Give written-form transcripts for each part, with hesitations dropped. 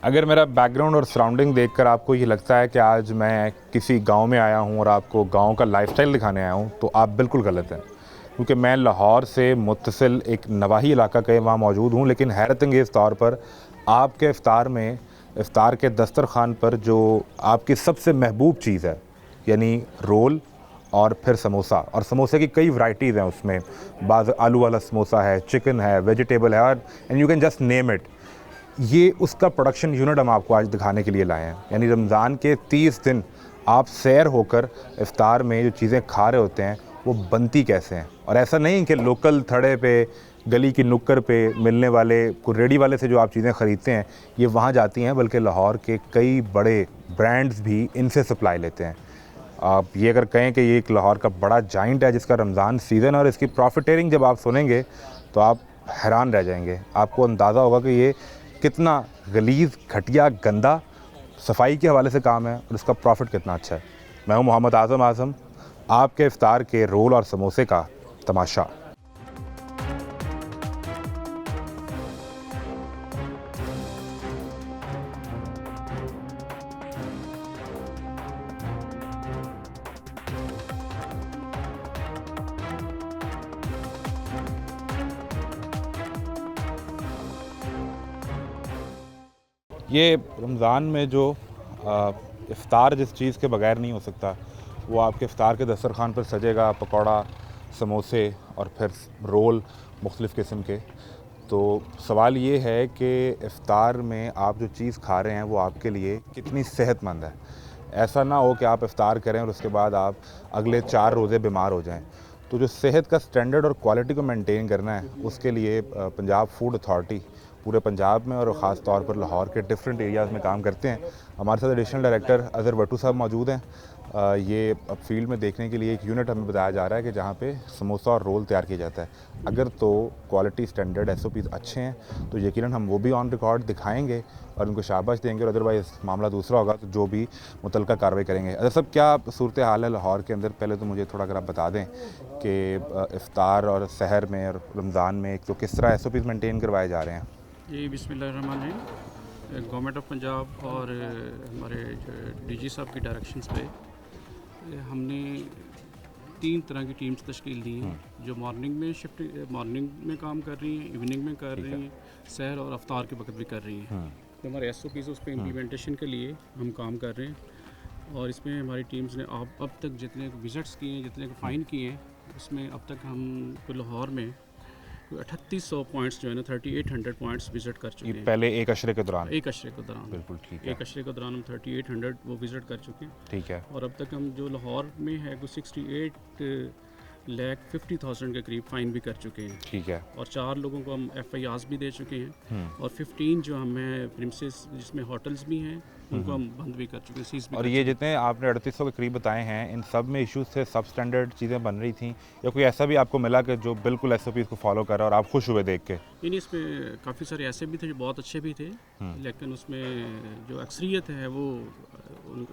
अगर मेरा बैकग्राउंड और सराउंडिंग देखकर आपको ये लगता है कि आज मैं किसी गांव में आया हूं और आपको गांव का लाइफस्टाइल दिखाने आया हूं, तो आप बिल्कुल गलत हैं। क्योंकि मैं लाहौर से मुत्तसिल एक नवाही इलाका के वहाँ मौजूद हूँ, लेकिन हैरत अंगेज़ तौर पर आपके इफ्तार में, इफ्तार के दस्तरखान पर जो आपकी सबसे महबूब चीज़ है, यानी रोल और फिर समोसा। और समोसे की कई वैराइटीज़ हैं उसमें, बाज़ आलू वाला समोसा है, चिकन है, वेजिटेबल है, और and you can just name it. ये उसका प्रोडक्शन यूनिट हम आपको आज दिखाने के लिए लाए हैं। यानी रमज़ान के 30 दिन आप सैर होकर इफ्तार में जो चीज़ें खा रहे होते हैं वो बनती कैसे हैं। और ऐसा नहीं कि लोकल थड़े पे, गली की नुक्कड़ पे मिलने वाले कोई रेडी वाले से जो आप चीज़ें ख़रीदते हैं ये वहाँ जाती हैं, बल्कि लाहौर के कई बड़े ब्रांड्स भी इनसे सप्लाई लेते हैं। आप ये अगर कहें कि ये एक लाहौर का बड़ा जाइंट है जिसका रमज़ान सीज़न है, और इसकी प्रॉफिटेरिंग जब आप सुनेंगे तो आप हैरान रह जाएंगे। आपको अंदाज़ा होगा कि ये कितना गलीज़, घटिया, गंदा सफाई के हवाले से काम है और उसका प्रॉफिट कितना अच्छा है। मैं हूं मोहम्मद आज़म, आपके इफ्तार के रोल और समोसे का तमाशा। ये रमज़ान में जो इफ़्तार जिस चीज़ के बगैर नहीं हो सकता वो आपके इफ़्तार के दस्तरखान पर सजेगा। पकौड़ा, समोसे और फिर रोल मुख्तलिफ़ किस्म के। तो सवाल ये है कि इफ़्तार में आप जो चीज़ खा रहे हैं वो आपके लिए कितनी सेहतमंद है। ऐसा ना हो कि आप इफ़्तार करें और उसके बाद आप अगले 4 रोज़े बीमार हो जाएं। तो जो सेहत का स्टैंडर्ड और क्वालिटी को मेंटेन करना है, उसके लिए पंजाब फूड अथॉरिटी पूरे पंजाब में और ख़ास तौर पर लाहौर के डिफरेंट एरियाज़ में काम करते हैं। हमारे साथ एडिशनल डायरेक्टर अज़हर भट्टू साहब मौजूद हैं। ये अब फील्ड में देखने के लिए एक यूनिट हमें बताया जा रहा है कि जहाँ पे समोसा और रोल तैयार किया जाता है। अगर तो क्वालिटी स्टैंडर्ड SOPs अच्छे हैं तो यकीनन हम वो भी ऑन रिकॉर्ड दिखाएंगे और उनको शाबाश देंगे, और अदरवाइज़ मामला दूसरा होगा तो जो भी मुतलका कार्रवाई करेंगे। अगर सब क्या सूरत हाल है लाहौर के अंदर, पहले तो मुझे थोड़ा अगर आप बता दें कि इफ़्तार और सहर में और रमज़ान में एक तो किस तरह SOPs मेंटेन करवाए जा रहे हैं। जी बिस्मिल्लाहिर्रहमानिर्रहीम। गवर्नमेंट ऑफ पंजाब और हमारे जो DG साहब की डायरेक्शंस पे हमने 3 तरह की टीम्स तश्कील दी हैं जो मॉर्निंग में काम कर रही हैं, इवनिंग में कर रही हैं, सहर और अफ्तार के वक्त भी कर रही हैं। तो हमारे SOPs उस पर इम्प्लीमेंटेशन के लिए हम काम कर रहे हैं। और इसमें हमारी टीम्स ने अब तक जितने विज़िट्स किए हैं, जितने फ़ाइन किए हैं, उसमें अब तक हम लाहौर में 3800 पॉइंट्स जो है ना 3800 पॉइंट्स विज़िट कर चुके हैं। पहले एक अशरे के दौरान बिल्कुल ठीक है। एक अशरे के दौरान हम 3800 वो विज़िट कर चुके हैं। ठीक है। और अब तक हम जो लाहौर में है वो 68,50,000 के करीब फ़ाइन भी कर चुके हैं। ठीक है। और 4 लोगों को हम FIRs भी दे चुके हैं। और 15 जो हमें प्रिमिसेस जिसमें होटल्स भी हैं उनको हम बंद भी कर चुके हैं, सीज भी। और ये जितने आपने 3800 के करीब बताए हैं, इन सब में इश्यूज थे, सब स्टैंडर्ड चीज़ें बन रही थी, या कोई ऐसा भी आपको मिला कि जो बिल्कुल SOPs को फॉलो कर रहा है और आप खुश हुए देख के? नहीं, इसमें काफ़ी सारे ऐसे भी थे जो बहुत अच्छे भी थे, लेकिन उसमें जो अक्सरियत है वो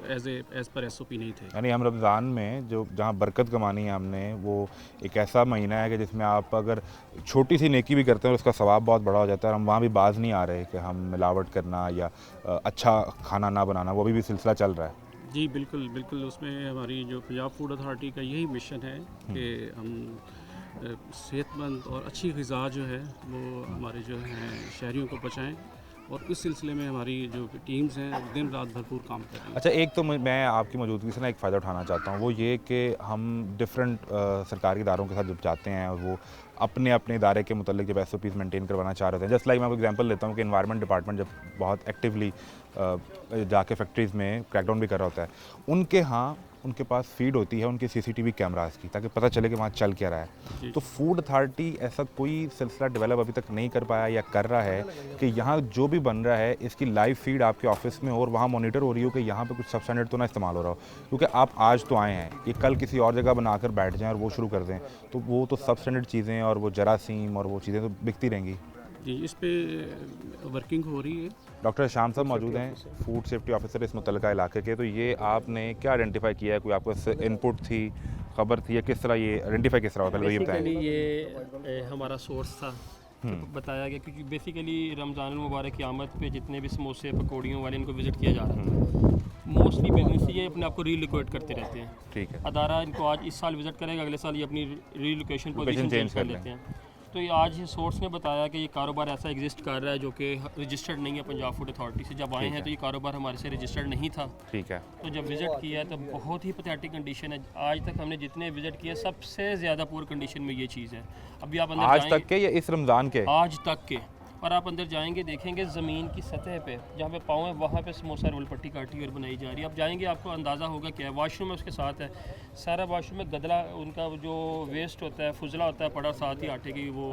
एज़ पर SOP नहीं थे। यानी हम रमज़ान में जो जहाँ बरकत कमानी है हमने, वो एक ऐसा महीना है कि जिसमें आप अगर छोटी सी नेकी भी करते हैं उसका सवाब बहुत बड़ा हो जाता है। हम वहाँ भी बाज नहीं आ रहे कि हम मिलावट करना या अच्छा खाना ना बनाना, वो अभी भी सिलसिला चल रहा है। जी बिल्कुल बिल्कुल। उसमें हमारी जो पंजाब फूड अथॉरिटी का यही मिशन है कि हम सेहतमंद और अच्छी ग़िज़ा जो है वो हमारे जो हैं शहरियों को पहुँचाएँ। और इस सिलसिले में हमारी जो टीम्स हैं दिन रात भरपूर काम कर रही हैं। अच्छा, एक तो मैं आपकी मौजूदगी से ना एक फ़ायदा उठाना चाहता हूँ, वो ये कि हम डिफरेंट सरकारी इदारों के साथ जब जाते हैं और वो अपने अपने इदारे के मुतालिक जब SOPs मेंटेन करवाना चाह रहे थे। जस्ट लाइक मैं आपको एग्जांपल लेता हूँ कि एनवायरनमेंट डिपार्टमेंट जब बहुत एक्टिवली जाके फैक्ट्रीज़ में क्रैकडाउन भी कर रहा होता है, उनके यहाँ उनके पास फीड होती है उनके CCTV कैमरास की, ताकि पता चले कि वहाँ चल क्या रहा है। तो फूड अथॉरिटी ऐसा कोई सिलसिला डेवलप अभी तक नहीं कर पाया या कर रहा है कि यहाँ जो भी बन रहा है इसकी लाइव फीड आपके ऑफिस में हो और वहाँ मॉनिटर हो रही हो कि यहाँ पे कुछ सब स्टैंडर्ड तो ना इस्तेमाल हो रहा हो। क्योंकि आप आज तो आए हैं, ये कल किसी और जगह बनाकर बैठ जाएँ और वो शुरू कर दें तो वो तो सब स्टैंडर्ड चीज़ें और वो जरासीम और वो चीज़ें तो बिकती रहेंगी। जी, इस पे वर्किंग हो रही है। डॉक्टर शाम साहब मौजूद हैं, फूड सेफ्टी ऑफिसर इस मुतल्लिका इलाके के। तो ये आपने क्या आइडेंटिफाई किया है, कोई आपको इनपुट थी, खबर थी, या किस तरह ये आइडेंटिफाई किस तरह हुआ, पहले ये बताएं। बेसिकली ये हमारा सोर्स था बताया गया, क्योंकि बेसिकली रमज़ान मुबारक की आमद पे जितने भी समोसे पकौड़ियों वाले इनको विज़िट किया जा रहा था। मोस्टली बिजनेस ये अपने आप को रीलोकेट करते रहते हैं। ठीक है। अदारा इनको आज इस साल विज़िट करेगा, अगले साल ये अपनी रीलोकेशन पोजीशन चेंज कर लेते हैं। तो ये आज सोर्स ने बताया कि ये कारोबार ऐसा एग्जिस्ट कर रहा है जो कि रजिस्टर्ड नहीं है पंजाब फूड अथॉरिटी से। जब आए हैं तो ये कारोबार हमारे से रजिस्टर्ड नहीं था। ठीक है। तो जब विज़िट किया है तो बहुत ही पैथेटिक कंडीशन है। आज तक हमने जितने विज़िट किए सबसे ज़्यादा पुअर कंडीशन में ये चीज़ है। अभी आप अंदर आज जाएंगे, तक के या इस रमज़ान के? आज तक के, और आप अंदर जाएंगे देखेंगे ज़मीन की सतह पे जहाँ पे पाँव है वहाँ पे समोसा रोल पट्टी काटी और बनाई जा रही है। आप जाएंगे आपको अंदाज़ा होगा क्या है। वॉशरूम है उसके साथ है, सारा वॉशरूम में गदला उनका जो वेस्ट होता है, फुजला होता है पड़ा, साथ ही आटे की वो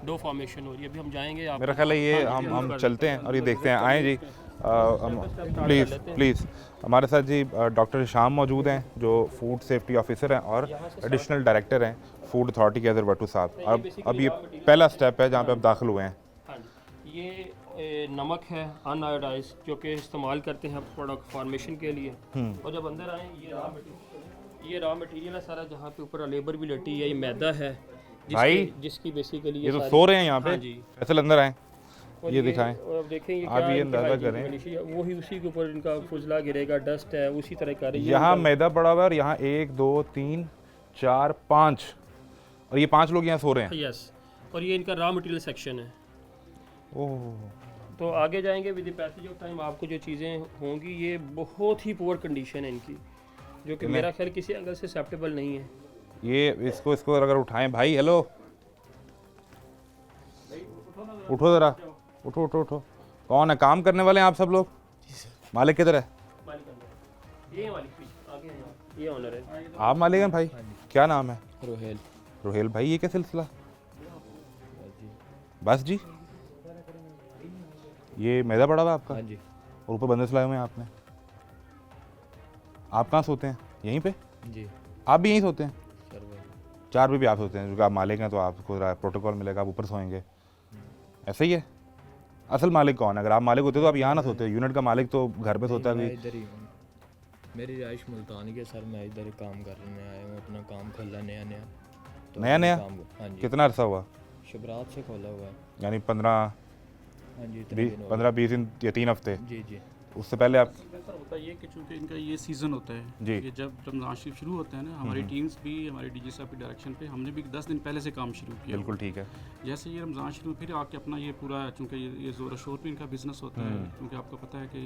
डो फॉर्मेशन हो रही है। अभी हम जाएंगे आप, मेरा ख्याल है ये हम चलते हैं और ये देखते हैं। आएँ जी, प्लीज़ प्लीज़। हमारे साथ जी डॉक्टर शाम मौजूद हैं जो फूड सेफ्टी ऑफिसर हैं और एडिशनल डायरेक्टर हैं फूड अथॉरिटी के अजरबट्टू साहब। अब ये पहला स्टेप है जहाँ पे आप दाखिल हुए हैं। हाँ जी, ये नमक है अनआयोडाइज जो कि इस्तेमाल करते हैं प्रोडक्ट फॉर्मेशन के लिए। और जब अंदर आए ये रॉ मटेरियल है सारा, जहाँ पे ऊपर लेबर भी लटी है। ये मैदा है भाई, जिसकी बेसिकली ये तो सो रहे हैं यहाँ पे। हाँ जी। ऐसे अंदर आए, और ये दिखाएं। और अब देखें ये आप क्या ये इनकी अंदाज़ा hygiene करें। पॉलिसी है, वही उसी के ऊपर इनका फुजला गिरेगा, डस्ट है उसी तरह का। यहाँ मैदा पड़ा हुआ है और यहाँ 1 2 3 4 5 और ये 5 लोग यहाँ सो रहे हैं। यस, और ये इनका रॉ मटेरियल सेक्शन है। ओह, तो आगे जाएंगे with the passage of time आपको जो चीज़ें होंगी, ये बहुत ही पुअर कंडीशन है इनकी, जो कि मेरा ख्याल किसी एंगल से एक्सेप्टेबल नहीं है। ये इसको अगर उठाएं भाई। हेलो, उठो ज़रा, उठो उठो उठो। कौन है? काम करने वाले हैं आप सब लोग? मालिक किधर है? ये मालिक आगे हैं, ये ऑनर है। आप मालिक हैं भाई? क्या नाम है? रोहेल। रोहेल भाई, ये क्या सिलसिला? बस जी, ये मैदा पड़ा हुआ है आपका हाँ जी। और ऊपर बंदे सुलाए हुए हैं आपने। आप कहाँ सोते हैं? यहीं पे? जी आप भी यहीं सोते हैं? सर भाई। 4 रुपये भी आप सोते हैं, क्योंकि आप मालिक हैं तो आपको प्रोटोकॉल मिलेगा, आप ऊपर सोएंगे। ऐसा ही है। असल मालिक कौन है? अगर आप मालिक होते तो आप यहाँ ना सोते। यूनिट का मालिक तो घर पे सोता है। मैं अभी इधर ही हूँ, मेरी रिहाइश मुल्तानी के सर, मैं इधर ही काम करने आया हूँ। अपना काम खोला नया नया। तो नया नया? हाँ जी। कितना अरसा हुआ? शुभरात से खोला हुआ है। यानी 15 हाँ जी, इतने दिन हो गए। 20 दिन या 3 हफ्ते। जी जी। उससे पहले आप? ऐसा होता है ये कि चूँकि इनका ये सीज़न होता है जी। कि जब रमज़ान शरीफ शुरू होता है ना, हमारी टीम्स भी हमारे डीजी साहब की डायरेक्शन पे हमने भी 10 दिन पहले से काम शुरू किया। बिल्कुल ठीक है। जैसे ये रमज़ान शुरू फिर आके अपना ये पूरा, चूँकि ये ज़ोर शोर पे इनका बिज़नेस होता है, क्योंकि आपको पता है कि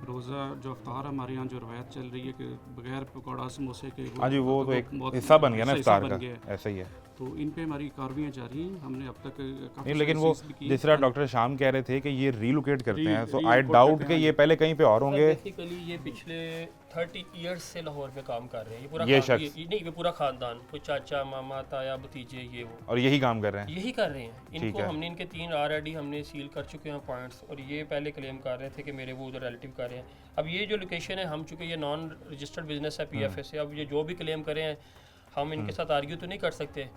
रोज़ा जो अफ्तार हमारे यहाँ जो रवायत चल रही है कि बगैर पकौड़ा समोसे के हाँ जी, वो तो एक बहुत हिस्सा बन गया ना हिस्सा इफ्तार बन का। गया है। ऐसा ही है। तो इन पे हमारी कार्रवाइयाँ जारी हैं। हमने अब तक काफ़ी नहीं, लेकिन वो जिस तरह डॉक्टर शाम कह रहे थे कि ये रीलोकेट करते हैं, तो आई relocate डाउट करते कि हैं। ये पहले कहीं पे और होंगे। बेसिकली ये पिछले 30 इयर्स से लाहौर में काम कर रहे हैं। ये पूरा ये खान- शख्स? नहीं, ये पूरा खानदान, कोई चाचा मामा ताया भतीजे ये वो और यही काम कर रहे हैं। यही कर रहे हैं। इनको है। हमने इनके 3 ऑलरेडी हमने सील कर चुके हैं पॉइंट्स, और ये पहले क्लेम कर रहे थे कि मेरे वो उधर रिलेटिव कर रहे हैं। अब ये जो लोकेशन है, हम चूँकि ये नॉन रजिस्टर्ड बिजनेस है PFS से, अब ये जो भी क्लेम करें हैं हम इनके साथ आर्ग्यू तो नहीं कर सकते,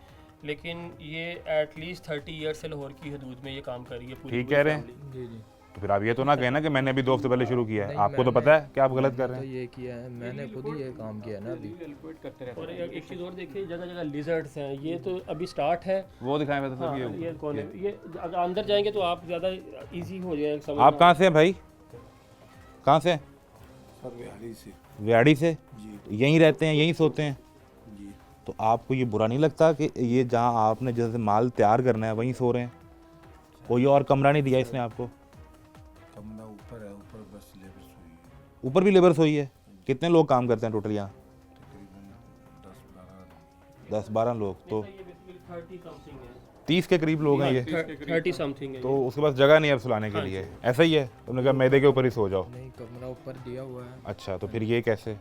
लेकिन ये एटलीस्ट 30 ईयर से लाहौर की हदूद में ये काम कर रही है पूरी ठीक कह रहे हैं। family। जी जी। तो फिर आप ये तो ना कहना कि मैंने अभी 2 हफ्ते पहले शुरू किया है। नहीं, आपको तो मैंने- पता है कि आप गलत कर रहे तो हैं। ये किया है, मैंने खुद ही ये काम किया है ना अभी। और एक चीज़ और देखिए, जगह जगह लिजर्ड्स हैं। ये तो अभी स्टार्ट है। वो दिखाएं वैसे हाँ, ये कौन है? ये अगर अंदर जाएंगे तो आप ज़्यादा इजी हो जाएगा समझना। आप कहाँ से हैं भाई? कहाँ से हैं? सर बिहारी से। व्याड़ी से? जी यहीं रहते हैं, यहीं सोते हैं? जी। तो आपको ये बुरा नहीं लगता कि ये जहाँ आपने जैसे माल तैयार करना है वहीं सो रहे हैं? कोई और कमरा नहीं दिया इसने आपको? कमरा ऊपर है, ऊपर बस लेबर सोई है। ऊपर भी लेबर सोई है? कितने लोग काम करते हैं टोटल यहाँ? तकरीबन 10-12 लोग। तो 30 समथिंग है। 30 के करीब लोग हैं ये। 30 समथिंग है। तो उसके पास जगह नहीं है अब सुलाने के लिए। ऐसा ही है? तुमने कहा मैदे के ऊपर ही सो जाओ। नहीं, कमरा ऊपर दिया हुआ है। अच्छा, तो फिर ये कैसे?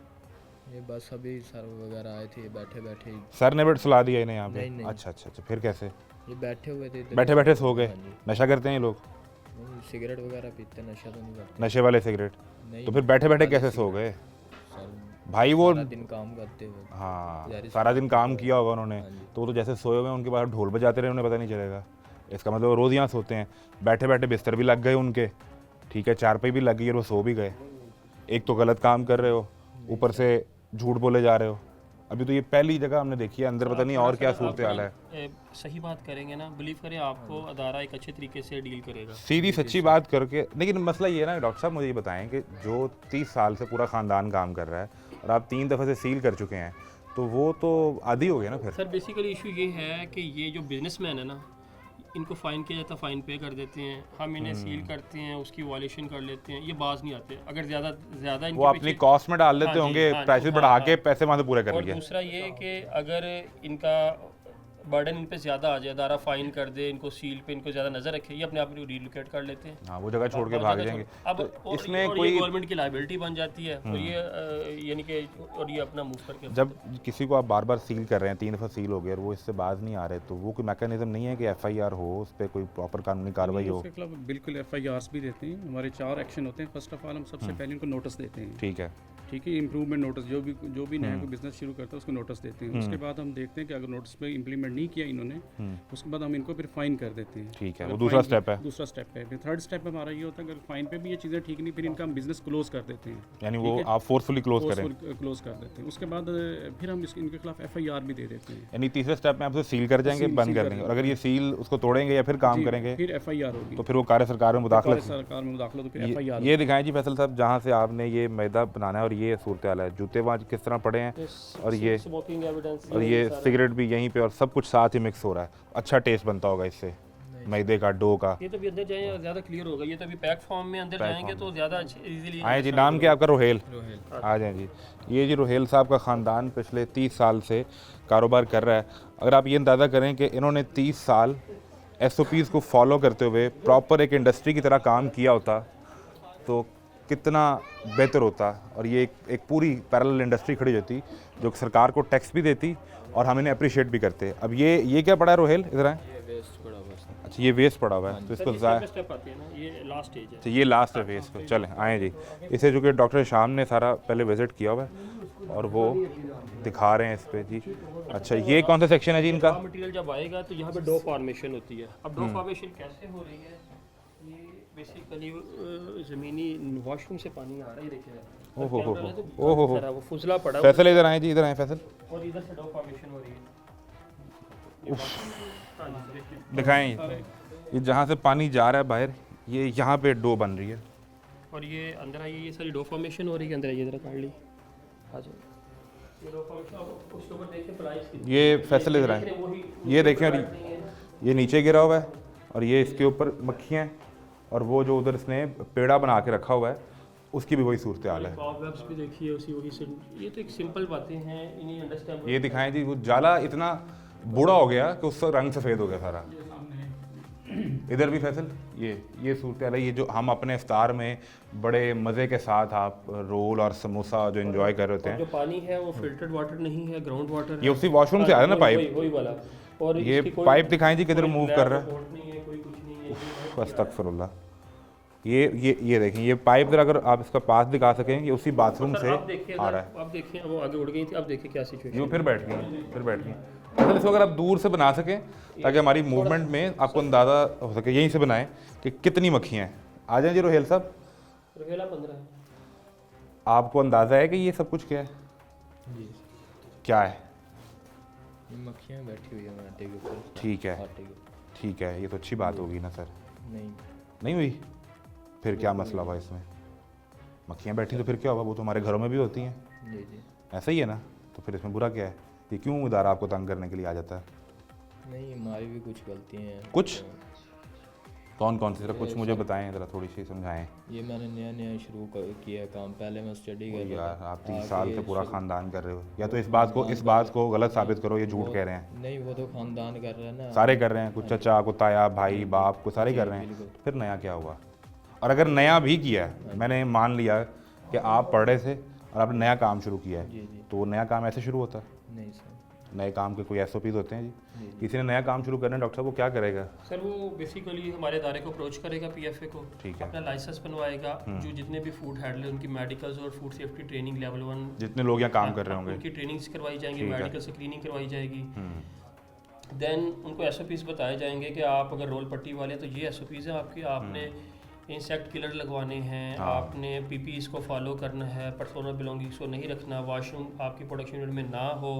ये बस अभी सर वगैरह आए थे, बैठे बैठे सर ने बेड सुला दिया इन्हें यहाँ पे? नहीं। अच्छा अच्छा अच्छा, फिर कैसे? ये बैठे हुए थे इधर। बैठे बैठे सो गए? हाँ जी। नशा करते हैं ये लोग? नहीं, सिगरेट वगैरह पीते, नशा तो नहीं करते। नशे वाले सिगरेट? नहीं, तो फिर बैठे बैठे कैसे सो गए सर भाई? वो सारा दिन काम करते हुए। हाँ, यार इस- सारा दिन काम किया होगा उन्होंने, हाँ जी। तो वो तो जैसे सोए हुए हैं उनके बाद ढोल बजाते रहे, उन्हें पता नहीं चलेगा। इसका मतलब वो रोज़ यहाँ सोते हैं। बैठे बैठे बिस्तर भी लग गए उनके, ठीक है, चारपाई भी लग गई और वो सो भी गए। एक तो गलत काम कर रहे हो, ऊपर से झूठ बोले जा रहे हो। अभी तो ये पहली जगह हमने देखी है, अंदर पता नहीं और क्या सूरत हाल है। सही बात करेंगे ना, बिलीव करें आपको अदारा एक अच्छे तरीके से डील करेगा। सीधी सच्ची बात करके, लेकिन मसला ये है ना डॉक्टर साहब, मुझे ये बताएं कि जो 30 साल से पूरा ख़ानदान काम कर रहा है और आप 3 दफ़े से सील कर चुके हैं, तो वो तो आदी हो गया ना फिर। सर बेसिकली इशू ये है कि ये जो बिजनेसमैन है ना, इनको फ़ाइन किया जाता है, फ़ाइन पे कर देते हैं, हम इन्हें सील करते हैं, उसकी वॉल्यूशन कर लेते हैं, ये बाज नहीं आते। अगर ज़्यादा वो अपनी कॉस्ट में डाल देते होंगे, प्राइसेस बढ़ा के पैसे वहाँ से पूरे कर और लिए। दूसरा ये कि अगर इनका बर्डन इन पे ज़्यादा आ जाए, अदारा फ़ाइन कर दे, इनको सील पे इनको ज़्यादा नज़र रखे, ये अपने आप को रिलोकेट कर लेते हैं। हाँ, वो जगह छोड़ के भाग जाएंगे। अब तो इसमें कोई गवर्नमेंट की लायबिलिटी बन जाती है, और ये यानी कि और ये अपना मूव करके जब किसी को आप बार बार सील कर रहे हैं, 3 दफ़ा सील हो गया और वो इससे बाज नहीं आ रहे, तो वो कोई मैकेनिज्म नहीं है कि FIR हो, उस पर कोई प्रॉपर कानूनी कार्रवाई हो? उसके खिलाफ बिल्कुल FIRs भी देते हैं। हमारे 4 एक्शन होते हैं। फर्स्ट ऑफ ऑल हम सबसे पहले इनको नोटिस देते हैं। ठीक है, ठीक है, इम्प्रूवमेंट नोटिस, जो भी नया कोई बिजनेस शुरू करता है उसको नोटिस देते हैं। उसके बाद हम देखते हैं कि अगर नोटिस पे इम्प्लीमेंट नहीं किया इन्होंने, उसके बाद हम इनको फिर फाइन कर देते हैं। ठीक है, अगर वो दूसरा fine- स्टेप है। दूसरा स्टेप है। फिर थर्ड स्टेप हमारा ये होता है, अगर फाइन पे भी ये चीज़ें ठीक नहीं, फिर इनका हम बिजनेस क्लोज कर देते हैं। यानी वो आप फोर्सफुली क्लोज करें। क्लोज कर देते हैं। उसके बाद फिर हम इनके खिलाफ FIR भी दे देते हैं। यानी तीसरे स्टेप में आप उसे सील कर जाएंगे, बंद कर देंगे, और अगर ये सील उसको तोड़ेंगे या फिर काम करेंगे फिर FIR होगी। तो फिर वो कार्य सरकार में मुदाखलत। सरकार में मुदाखलत, तो फिर FIR। ये दिखाएं जी फैसल साहब, जहाँ से आपने ये मैदा बनाना है और ये सूरत हाल है, जूते वहाँ किस तरह पड़े हैं, और ये स्मोकिंग एविडेंस, और ये सिगरेट भी यहीं पे, और सब कुछ साथ ही मिक्स हो रहा है। अच्छा टेस्ट बनता होगा इससे, मैदे का, डो का। ये तो भी अंदर जाए ज़्यादा क्लियर होगा। ये तो अभी पैक फॉर्म में अंदर जाएंगे तो ज़्यादा इजीली। आए जी, नाम क्या आपका? रोहेल। आ जाएं जी। ये जी रोहेल साहब का ख़ानदान पिछले 30 साल से कारोबार कर रहा है। अगर आप ये अंदाज़ा करें कि इन्होंने 30 साल SOPs को फॉलो करते हुए प्रॉपर एक इंडस्ट्री की तरह काम किया होता तो कितना बेहतर होता, और ये एक पूरी पैरेलल इंडस्ट्री खड़ी होती जो सरकार को टैक्स भी देती और हम इन्हें अप्रिशिएट भी करते। अब ये क्या पड़ा है रोहेल? इधर है। अच्छा, ये वेस्ट पड़ा हुआ है, तो इसको स्टेप आती है ना, ये लास्ट स्टेज है। तो ये लास्ट है वेस्ट को। चलें आएँ जी, इसे जो कि डॉक्टर शाम ने सारा पहले विजिट किया हुआ है और वो दिखा रहे हैं इस पे जी। अच्छा, ये कौन सा सेक्शन है जी इनका? मटेरियल जब आएगा तो यहाँ पे डो फॉर्मेशन होती है। अब डो फॉर्मेशन कैसे हो रही है, ये बेसिकली ज़मीनी वॉशरूम से पानी आ रहा है, देखिए। ओहो वो फुजला पड़ा हुआ फैसल इधर आए जी, इधर आए फैसल, है और इधर से डो फॉर्मेशन हो रही है। हाँ जी, देखिए। दिखाएं ये जहाँ से पानी जा रहा है बाहर, ये यहाँ पे डो बन रही है और ये अंदर आई, ये सारी डो फॉर्मेशन हो रही है अंदर। ये जरा काट ली, आ जाओ। ये डो फॉर्मेशन उसके ऊपर देखिए प्लाइज की। ये फैसल इधर आए, ये देखें, और ये नीचे गिरा हुआ है और ये इसके ऊपर मक्खियाँ हैं, और वो जो उधर इसने पेड़ा बना के रखा हुआ है उसकी भी वही सूरत हाल है। कॉबवेब्स भी देखिए उसी वही से। ये तो एक सिंपल बातें हैं, इन्हें अंडरस्टैंड। ये दिखाएं जी, वो जाला इतना बूढ़ा हो गया कि उसका रंग सफ़ेद हो गया सारा। इधर भी फैसल, ये सूरत हाल है। ये जो हम अपने इफ्तार में बड़े मज़े के साथ आप रोल और समोसा जो एंजॉय कर रहे होते हैं, जो पानी है वो फिल्टर्ड वाटर नहीं है, ग्राउंड वाटर है। ये उसी वॉशरूम से आ रहा है ना पाइप। वही वाला। और ये इसकी कोई पाइप दिखाएं जी किधर मूव कर रहा है। रिपोर्ट नहीं है, कोई कुछ नहीं है। अस्तगफिरुल्लाह। ये देखें, ये पाइप जरा अगर आप इसका पास दिखा सकें, ये उसी बाथरूम से अब देखिए, आ रहा है। अब देखिए वो आगे उड़ गई थी, अब देखिए क्या सिचुएशन। ये फिर बैठ गई। मतलब इसको अगर आप दूर से बना सकें ताकि हमारी मूवमेंट में आपको अंदाज़ा हो सके, यहीं से बनाएं कि कितनी मक्खियाँ हैं। आ जाएं जी रोहेल साहब। रोहेला 15 है। आपको अंदाज़ा है कि ये सब कुछ क्या है? जी, क्या है? ये मक्खियाँ बैठी हुई है आटे के ऊपर। ठीक है, आटे के ऊपर। ठीक है, ये तो अच्छी बात होगी ना सर। नहीं हुई? फिर क्या मसला हुआ इसमें? मक्खियाँ बैठी तो फिर क्या हुआ? वो तो हमारे घरों में भी होती हैं, जी ऐसा ही है ना? तो फिर इसमें बुरा क्या है? ये क्यों इदारा आपको तंग करने के लिए आ जाता है? नहीं, हमारी भी कुछ गलतियाँ हैं। कुछ कौन सी? जरा कुछ मुझे बताएं, ज़रा थोड़ी सी समझाएं। ये मैंने नया शुरू किया काम। पहले मैं स्टडी कर रहा यार था। आप 30 साल से पूरा ख़ानदान कर रहे हो, या तो इस बात को गलत साबित करो, ये झूठ कह रहे हैं। नहीं, वो तो खानदान कर रहा है ना। सारे कर रहे हैं, कुछ चचा को, ताया, भाई, बाप को, सारे कर रहे हैं। फिर नया क्या हुआ? और अगर नया भी किया है, मैंने मान लिया कि आप पढ़ रहे थे और आपने नया काम शुरू किया है, तो वो नया काम ऐसे शुरू होता है? नहीं सर। नए काम के कोई SOPs होते हैं जी? किसी ने नया काम शुरू करना है डॉक्टर साहब, वो क्या करेगा? सर वो बेसिकली हमारे इदारे को अप्रोच करेगा, PFA को। ठीक है। अपना लाइसेंस बनवाएगा। जो जितने भी फूड हैंडलर, उनकी मेडिकल्स और फूड सेफ्टी ट्रेनिंग लेवल 1 जितने लोग यहाँ काम कर रहे होंगे उनकी ट्रेनिंग्स करवाई जाएंगी, ठीक है। मेडिकल स्क्रीनिंग करवाई जाएगी। देन उनको SOPs बताए जाएंगे कि आप अगर रोल पट्टी वाले हैं तो ये SOPs हैं आपके, आपने इंसेक्ट किलर लगवाने हैं, आपने पीपीईस को फॉलो करना है, पर्सनल बिलोंगिंग्स को नहीं रखना, वॉशरूम आपकी प्रोडक्शन यूनिट में ना हो,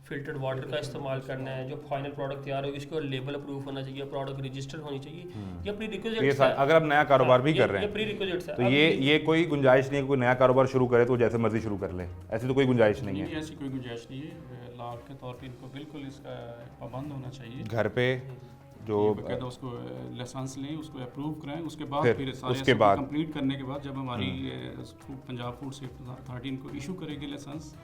फिल्टर्ड वाटर का इस्तेमाल करना है, जो फाइनल प्रोडक्ट तैयार हो इसको लेबल अप्रूव होना चाहिए, प्रोडक्ट रजिस्टर होनी चाहिए। ये प्री रिक्विजिट्स है। अगर आप नया कारोबार भी कर रहे ये हैं प्री रिक्विजिट्स है। तो ये कोई गुंजाइश नहीं है कि कोई नया कारोबार शुरू करे तो जैसे मर्जी शुरू कर ले, ऐसी तो कोई गुंजाइश नहीं है। ऐसी कोई गुंजाइश नहीं है, लॉ के तौर पे इनको बिल्कुल इसका पाबंद होना चाहिए। घर पे जो बकायदा उसको लाइसेंस लें, उसको अप्रूव कराएं, उसके बाद फिर उसके बाद कंप्लीट करने के बाद जब हमारी पंजाब फूड सेफ्टी अथॉरिटी इनको इशू करेगी लाइसेंस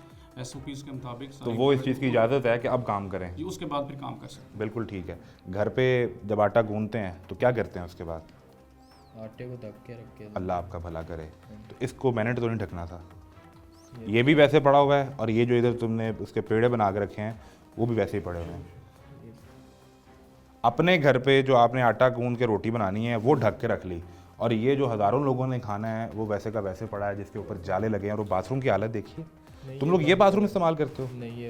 SOPs के मुताबिक, तो वो इस चीज़ की इजाज़त है कि अब काम करें, जी उसके बाद फिर काम कर सकते बिल्कुल ठीक है। घर पे जब आटा गूंथते हैं तो क्या करते हैं उसके बाद? आटे को ढक के रख के अल्लाह आपका भला करे। तो इसको मैंने तो नहीं ढकना था, ये भी वैसे पड़ा हुआ है और ये जो इधर तुमने उसके पेड़े बना के रखे हैं वो भी वैसे ही पड़े हुए हैं। अपने घर पे जो आपने आटा गूंथ के रोटी बनानी है वो ढक के रख ली, और ये जो हज़ारों लोगों ने खाना है वो वैसे का वैसे पड़ा है, जिसके ऊपर जाले लगे हैं। और वो बाथरूम की हालत देखिए, तुम लोग ये बाथरूम इस्तेमाल करते हो? नहीं,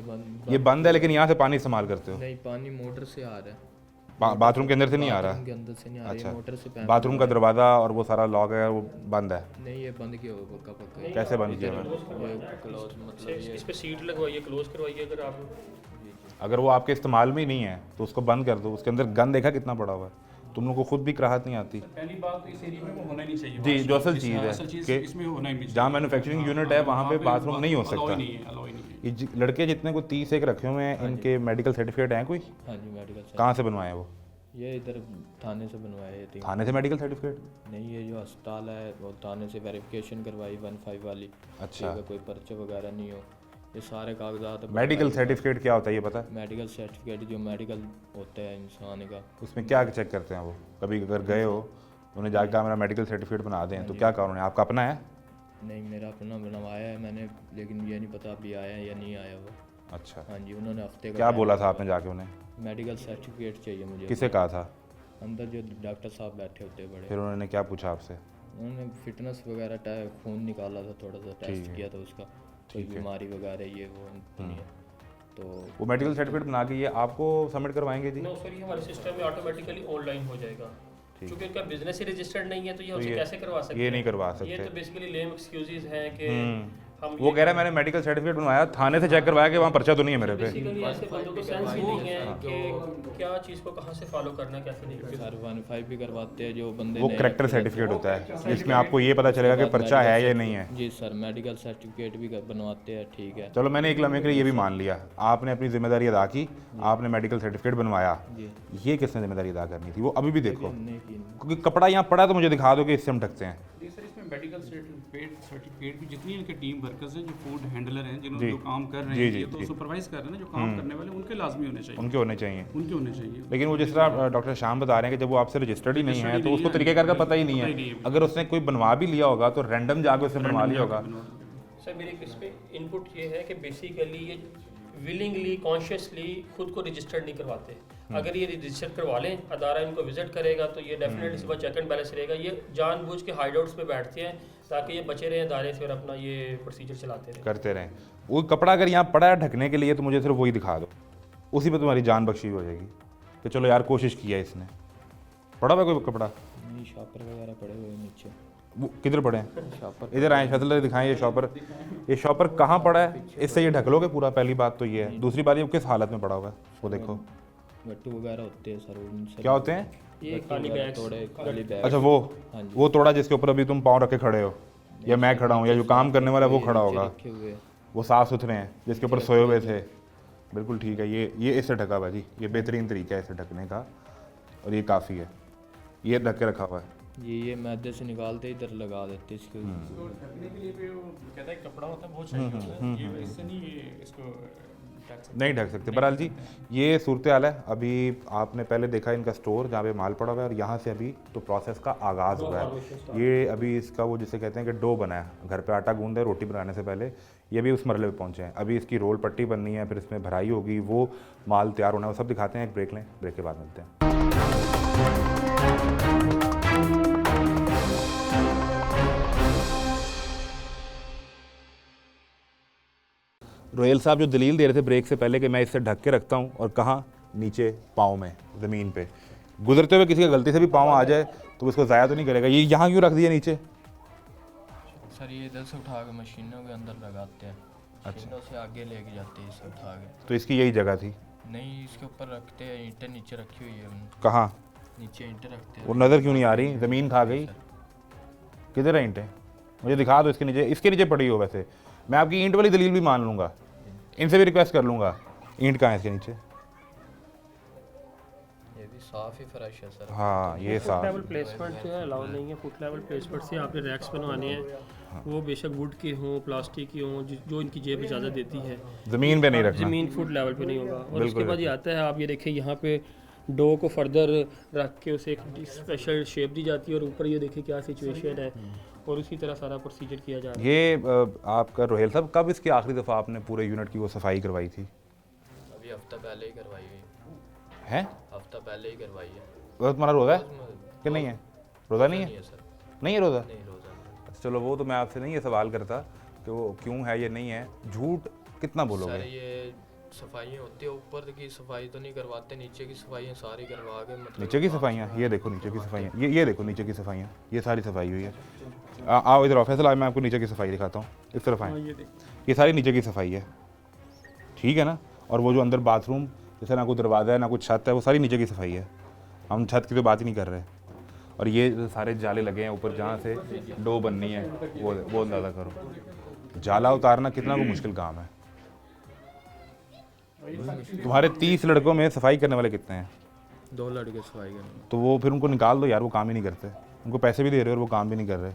ये बंद है लेकिन यहाँ से पानी इस्तेमाल करते हो? नहीं, पानी मोटर से आ रहा है, बाथरूम के अंदर से नहीं आ रहा? बाथरूम के अंदर से नहीं आ रही अच्छा, है, मोटर से पैप बाथरूम का दरवाज़ा और वो सारा लॉक है वो बंद है? नहीं, ये बंद किया हुआ पक्का पक्का। कैसे बंद किया हुआ है? ये क्लोज मतलब ये इस पे सीट लगवाइए, क्लोज करवाइए। अगर आप अगर वो आपके इस्तेमाल में ही नहीं है तो उसको बंद कर दो। उसके अंदर गंद देखा कितना पड़ा हुआ है, तुम लोग को खुद भी कराहत नहीं आती? पहली बात इस एरिया में वो होना नहीं चाहिए। जी, जो असल चीज़ असल चीज़ है इसमें होना ही नहीं चाहिए। जहाँ मैन्युफैक्चरिंग यूनिट है वहाँ पे बाथरूम नहीं हो सकता। अलाउ ही नहीं है। ये लड़के जितने को 30 एक रखे हुए हैं, इनके मेडिकल सर्टिफिकेट हैं कोई? हाँ जी, मेडिकल से। कहाँ से बनवाए हैं वो? ये इधर थाने से बनवाए थे। थाने से मेडिकल सर्टिफिकेट? नहीं, ये जो अस्पताल है वो थाने से वेरिफिकेशन करवाई 15 वाली। अच्छा। ठीक है, कोई पर्चे वगैरह नहीं हो, ये सारे कागजात। मेडिकल सर्टिफिकेट क्या होता है ये पता है? मेडिकल सर्टिफिकेट जो मेडिकल होता है इंसान का, उसमें क्या चेक करते हैं वो? कभी अगर गए हो उन्हें जाकर कहा मेरा मेडिकल सर्टिफिकेट बना दें तो क्या कारण है? आपका अपना है? नहीं, मेरा अपना बनवाया है मैंने, लेकिन ये नहीं पता अभी आया है या नहीं आया वो। अच्छा, हाँ जी, उन्होंने हफ्ते का क्या बोला था आपने जाके उन्हें? मेडिकल सर्टिफिकेट चाहिए मुझे। किसे कहा था? अंदर जो डॉक्टर साहब बैठे होते बड़े, फिर उन्होंने क्या पूछा आपसे? उन्होंने फिटनेस वगैरह खून निकाला था, थोड़ा सा टेस्ट किया था उसका, कोई बीमारी वगैरह ये वो नहीं है। तो वो मेडिकल सर्टिफिकेट बना के ये आपको सबमिट करवाएंगे जी? नो सर, ये हमारे सिस्टम में ऑटोमेटिकली ऑनलाइन हो जाएगा, क्योंकि उनका बिजनेस ही रजिस्टर्ड नहीं है, तो ये हमसे कैसे करवा सकते हैं? ये नहीं करवा ये सकते। तो बेसिकली लेम एक्सक्यूजेज हैं कि हम वो कह रहा है मैंने मेडिकल सर्टिफिकेट बनवाया, थाने से चेक करवाया कि वहाँ पर्चा तो नहीं है मेरे पे। बेसिकली ऐसे बंदों को सेंस ही नहीं है कि क्या चीज़ को कहाँ से फॉलो करना है, कैसे नहीं करना। सर 15 भी करवाते हैं जो बंदे वो नए करेक्टर अपने- सर्टिफिकेट होता है जिसमें आपको ये पता चलेगा कि पर्चा है या नहीं है। जी सर, मेडिकल सर्टिफिकेट भी बनवाते हैं, ठीक है। चलो मैंने एक लम्हे के लिए ये भी मान लिया, आपने अपनी जिम्मेदारी अदा की, आपने मेडिकल सर्टिफिकेट बनवाया। जी, ये किसने जिम्मेदारी अदा करनी थी? वो अभी भी देखो, नहीं की क्योंकि कपड़ा यहाँ पड़ा है तो मुझे दिखा दो कि इससे हम ढकते हैं। जी सर, इसमें मेडिकल सर्टिफिकेट भी जितनी इनके टीम वर्कर्स हैं, जो फूड हैंडलर हैं, जिन्होंने जो काम कर रहे हैं, ये तो सुपरवाइज कर रहे हैं ना, जो काम करने वाले उनके लाजमी होने चाहिए, उनके होने चाहिए। उनके होने चाहिए। लेकिन वो जिस तरह डॉक्टर श्याम बता रहे हैं कि जब वो आपसे रजिस्टर्ड ही नहीं है तो उसको तरीक़ेकार का पता ही नहीं है। अगर उसने कोई बनवा भी लिया होगा तो रैंडम जाके उसने बनवा लिया होगा। सर मेरी इस पे इनपुट ये है कि बेसिकली ये विलिंगली कॉन्शियसली खुद को रजिस्टर्ड नहीं करवाते। अगर ये रजिस्टर करवा लें, अदारा इनको विजिट करेगा तो ये डेफिनेटली सुबह चेक एंड बैलेंस रहेगा। ये जानबूझ के हाइडआउट्स पे बैठते हैं ताकि ये बचे रहें अदारे से और अपना ये प्रोसीजर चलाते रहें, करते रहें। वो कपड़ा अगर यहाँ पड़ा है ढकने के लिए तो मुझे सिर्फ वही दिखा दो, उसी पे तुम्हारी जान बख्शी हो जाएगी कि चलो यार कोशिश किया इसने। पड़ा हुआ कोई कपड़ा? नहीं, शॉपर वगैरह पड़े हुए हैं नीचे। वो किधर पड़े हैं? शॉपर इधर आए, शतल दिखाएं ये शॉपर। ये शॉपर कहाँ पड़ा है? इससे ये ढक लोगे पूरा? पहली बात तो ये है। दूसरी बात ये किस हालत में पड़ा हुआ है वो देखो। गट्टू वगैरह होते हैं सर, उनसे क्या होते हैं? ये खाली बैग थोड़े खाली बैग। अच्छा वो हाँ जी। वो तोड़ा जिसके ऊपर अभी तुम पाँव रख के खड़े हो, या मैं खड़ा हूँ, या जो काम करने वाला है वो खड़ा होगा। रखे हुए वो साफ़ सुथरे हैं जिसके ऊपर सोए हुए थे। बिल्कुल ठीक है। ये इससे ढका हुआ है जी, ये बेहतरीन तरीका है इसे ढकने का, और ये काफ़ी है। ये ढक के रखा हुआ है। ये मैदे से निकालते इधर लगा देते इसको। इसको ढकने के लिए भी वो कहता है कपड़ा होता है, बहुत चाहिए होता है, ये इससे नहीं ये इसको ढक सकते। नहीं ढक सकते। बहरहाल जी ये सूरत हाल है। अभी आपने पहले देखा इनका स्टोर जहाँ पे माल पड़ा हुआ है, और यहाँ से अभी तो प्रोसेस का आगाज़ हुआ है। ये अभी इसका वो जिसे कहते हैं कि डो बना है, घर पे आटा गूंद है रोटी बनाने से पहले, ये भी उस मरले पे पहुँचे हैं। अभी इसकी रोल पट्टी बननी है, फिर इसमें भराई होगी, वो माल तैयार होना है, वो सब दिखाते हैं। एक ब्रेक लें, ब्रेक के बाद मिलते हैं। रोहेल साहब जो दलील दे रहे थे ब्रेक से पहले कि मैं इससे ढक के रखता हूँ, और कहाँ? नीचे पाँव में, ज़मीन पे। गुजरते हुए किसी का गलती से भी पाँव आ जाए तो उसको ज़ाया तो नहीं करेगा। ये यहाँ क्यों रख दिया नीचे? सर ये इधर से उठा के मशीनों के अंदर लगाते हैं, मशीनों से आगे लेके जाते हैं इसे उठा के। तो इसकी यही जगह थी? नहीं, इसके ऊपर रखते हैं, ईंटें नीचे रखी हुई है उन्होंने। कहाँ? नीचे ईंटें रखते हैं। वो नज़र क्यों नहीं आ रही? ज़मीन खा गई? किधर है ईंटें? मुझे दिखा दो इसके नीचे। इसके नीचे पड़ी हो वैसे, मैं आपकी ईंट वाली दलील भी मान लूँगा, इनसे भी रिक्वेस्ट कर लूँगा। ईंट कहाँ है इसके नीचे? ये भी साफ ही फर्श है सर। हाँ ये फुट साफ। लेवल प्लेसमेंट जो है अलाउ नहीं है। फुट लेवल प्लेसमेंट से आपने रैक्स बनवाने हैं, वो बेशक वुड के हों, प्लास्टिक के हों, जो इनकी जेब इजाज़त देती है। ज़मीन पे नहीं रखना। ज़मीन फुट लेवल पे नहीं होगा। और बिल्कुल उसके बाद ये आता है, आप ये देखें यहाँ पे डो को फर्दर रख के उसे एक स्पेशल शेप दी जाती है और ऊपर ये देखिए क्या सिचुएशन है और उसी तरह सारा प्रोसीजर किया जा रहा है। ये आपका रोहेल साहब, कब इसकी आखिरी दफ़ा आपने पूरे यूनिट की वो सफाई करवाई थी? अभी हफ्ता पहले ही करवाई है। हैं? हफ्ता पहले ही करवाई है। वो तुम्हारा रोज़ा है कि नहीं है? रोज़ा नहीं नहीं है? है सर, नहीं है रोज़ा? नहीं रोज़ा नहीं। चलो वो तो मैं आपसे नहीं ये सवाल करता कि वो क्यों है या नहीं है। झूठ कितना सर बोलोगे? ये सफाइयाँ होती है, ऊपर की सफाई तो नहीं करवाते, नीचे की सफाइयाँ सारी करवा के मतलब नीचे की सफाइयाँ, ये देखो नीचे की सफाइयाँ, ये देखो नीचे की सफाइयाँ, ये सारी सफाई हुई है। आओ इधर ऑफिस लाओ, मैं आपको नीचे की सफाई दिखाता हूँ। इस तरफ आए, ये सारी नीचे की सफाई है, ठीक है ना। और वो जो अंदर बाथरूम, जैसे ना कोई दरवाज़ा है ना कुछ छत है, वो सारी नीचे की सफाई है। हम छत की तो बात ही नहीं कर रहे। और ये सारे जाले लगे हैं ऊपर, जहाँ से डो बननी है वो अंदाज़ा करो। जाला उतारना कितना को मुश्किल काम है। तुम्हारे 30 लड़कों में सफाई करने वाले कितने हैं? 2 लड़के सफाई करने। तो वो फिर उनको निकाल दो यार, वो काम ही नहीं करते। उनको पैसे भी दे रहे हो और वो काम भी नहीं कर रहे।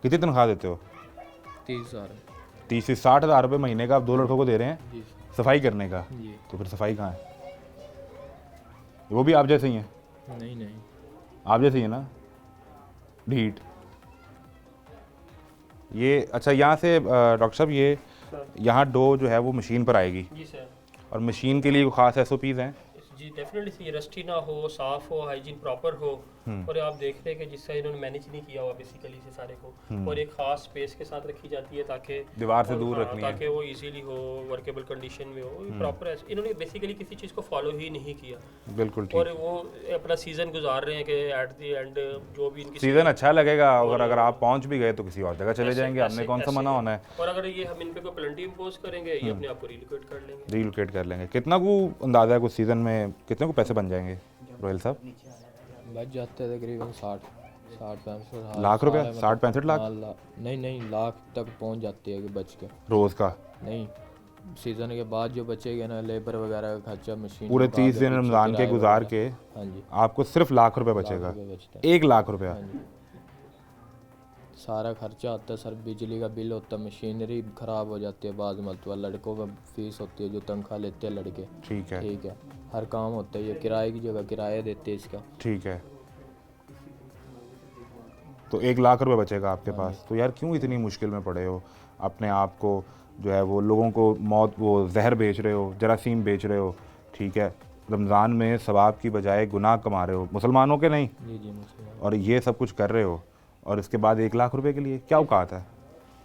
कितनी तनख्वाह देते हो? 30,000 30 से 60,000 रुपये महीने का आप 2 लड़कों को दे रहे हैं जी सफाई करने का। जी। तो फिर सफाई कहाँ है? वो भी आप जैसे ही हैं? नहीं, आप जैसे ही है ना, ढीठ। ये अच्छा, यहाँ से डॉक्टर साहब ये यहाँ डो जो है वो मशीन पर आएगी जी सर। और मशीन के लिए कोई ख़ास SOPs हैं? जी डेफिनेटली, रस्टी ना हो, साफ हो, हाइजीन प्रॉपर हो। और आप देख रहे हैं कि जिससे इन्होंने मैनेज नहीं किया हुआ बेसिकली से सारे को, और एक खास स्पेस के साथ रखी जाती है ताकि दीवार से दूर रखनी है, ताकि वो इजीली हो, वर्केबल कंडीशन में हो। प्रॉपर इन्होंने बेसिकली किसी चीज़ को फॉलो ही नहीं किया। बिल्कुल और ठीक। वो अपना सीजन गुजार रहे हैं कि एट द एंड जो भी इनकी सीज़न अच्छा लगेगा अगर आप पहुँच भी गए तो किसी और जगह चले जाएंगे, आपने कौन सा मना होना है। और अगर ये हम इन पे कोई पेनल्टी इम्पोज करेंगे, ये अपने आप को रिलोकेट कर लेंगे। रिलोकेट कर लेंगे। कितना को अंदाज़ा है कुछ सीज़न में कितने को पैसे बन जाएंगे रोहिल साहब? बच जाते हैं तकरीबन 60-65 लाख रुपया? 60-65 लाख? नहीं, लाख तक पहुंच जाती है कि बच के। रोज़ का? नहीं, सीज़न के बाद जो बचेगा ना, लेबर वगैरह का खर्चा, मशीन पूरे 30 दिन रमज़ान के गुजार के हाँ जी, आपको सिर्फ लाख रुपए बचेगा? बचता है। 1 लाख रुपया? हाँ जी। सारा खर्चा आता है सर, बिजली का बिल होता है, मशीनरी ख़राब हो जाती है, बाद मरतबा लड़कों का फीस होती है जो तनख्वाह लेते हैं लड़के। ठीक है, ठीक है, हर काम होता है, ये किराए की जगह किराया देते हैं इसका। ठीक है। तो 1 लाख रुपए बचेगा आपके पास। तो यार क्यों इतनी मुश्किल में पड़े हो? अपने आप को जो है वो लोगों को मौत, वो जहर बेच रहे हो, जरासीम बेच रहे हो, ठीक है। रमज़ान में सवाब की बजाय गुनाह कमा रहे हो, मुसलमानों के नहीं, जी मुसलमान। और ये सब कुछ कर रहे हो, और इसके बाद 1 लाख रुपए के लिए क्या औकात है?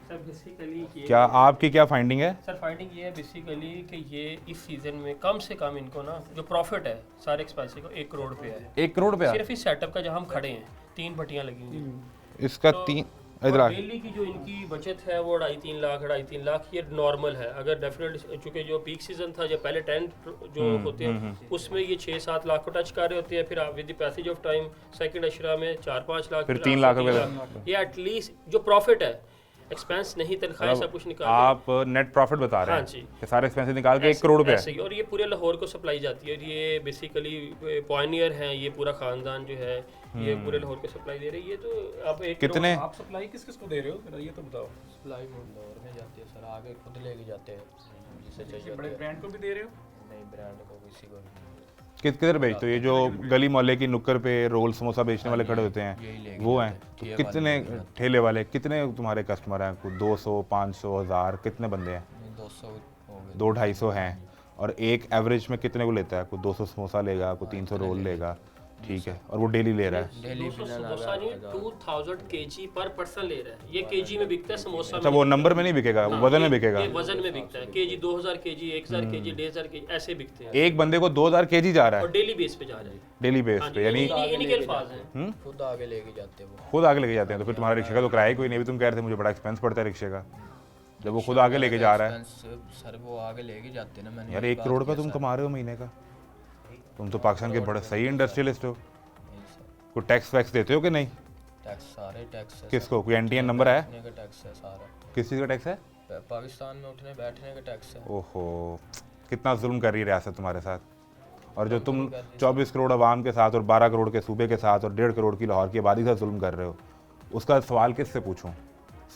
सर बेसिकली ये क्या आपकी क्या फाइंडिंग है? सर फाइंडिंग ये है बेसिकली कि ये इस सीजन में कम से कम इनको ना जो प्रॉफिट है सारे एक्सपेंसिव को 1 करोड़ पे है। 1 करोड़ रुपया? सिर्फ इस सेटअप का जहाँ हम खड़े हैं 3 भट्टियाँ लगी हुई हैं। इसका 3 इधर आ। डेली की जो इनकी बचत है वो 2.5-3 लाख ये नॉर्मल है। अगर डेफिनेटली चूंकि जो पीक सीजन था, जब पहले टेंट जो होते हैं उसमें ये 6-7 लाख को टच कर रहे होते हैं, फिर with the passage of time second अशरा में 4-5 लाख, फिर 3 लाख रुपए ये एटलीस्ट जो प्रॉफिट है, एक्सपेंस नहीं, तनख्वाहें सब कुछ निकाल आप नेट प्रॉफिट बता रहे हैं? हाँ जी। कि सारे एक्सपेंसेस निकाल के 1 करोड़ रुपया? ऐसे ही। और ये पूरे लाहौर को सप्लाई जाती है, और ये बेसिकली पॉयनियर हैं, ये पूरा खानदान जो है ये पूरे लाहौर को सप्लाई दे रही है। तो आप एक कितने? आप सप्लाई किस किस को दे रहे हो मेरा ये तो बताओ। सप्लाई लाहौर में जाती है सर, आगे खुद लेके जाते हैं जिसे चाहिए बड़े होता है। ब्रांड को भी दे रहे हो? नहीं, ब्रांड को किसी को नहीं। किधर बेचते हो? ये जो गली मोहल्ले की नुक्कड़ पे रोल समोसा बेचने वाले खड़े होते यही हैं लेके वो जाते हैं? हैं। तो ठेले कितने वाले लेके ठेले वाले, कितने तुम्हारे कस्टमर हैं? कोई 200, 500, 1000, कितने बंदे हैं? 200 हो गए। 200-250 हैं। और एक एवरेज में कितने को लेता है? कोई 200 समोसा लेगा, कोई 300 रोल लेगा, ठीक है, और वो डेली ले रहा है। डेली दोस्तों, बिना समोसा नहीं 2000 kg पर पर्सन ले रहा है। ये केजी में बिकता है समोसा। अच्छा, वो नंबर में नहीं बिकेगा, वो वजन में बिकेगा। ये वजन में बिकता है। केजी 2000 kg, 1000 kg, 1500 kg ऐसे बिकते हैं एक बंदे को 2000 केजी जा रहा और है डेली बेस पे जा रहे हैं। डेली बेस पे, यानी इन्हीं के अल्फाज हैं। खुद आगे लेके जाते हैं वो। खुद आगे लेके जाते हैं। तो फिर तुम्हारा रिक्शे का तो किराया ही कोई नहीं। भी तुम कह रहे थे मुझे बड़ा एक्सपेंस पड़ता है रिक्शे का, जब वो खुद आगे लेके जा रहा है। सर वो आगे लेके जाते हैं ना। मैंने यार 1 करोड़ का तुम कमा रहे हो महीने का, तुम तो पाकिस्तान के बड़े सही इंडस्ट्रियलिस्ट हो। कोई टैक्स वैक्स देते हो कि नहीं? टैक्स, सारे टैक्स है। किसको, कोई एनटीएन नंबर है? बैठने का टैक्स है सारा। किस चीज़ का टैक्स है? पाकिस्तान में उठने बैठने का टैक्स है। ओहो, कितना जुल्म कर रही है रियासत तुम्हारे साथ। और जो तुम 24 करोड़ आवाम के साथ और 12 करोड़ के सूबे के साथ और 1.5 करोड़ की लाहौर की आबादी का जुल्म कर रहे हो, उसका सवाल किससे पूछूं?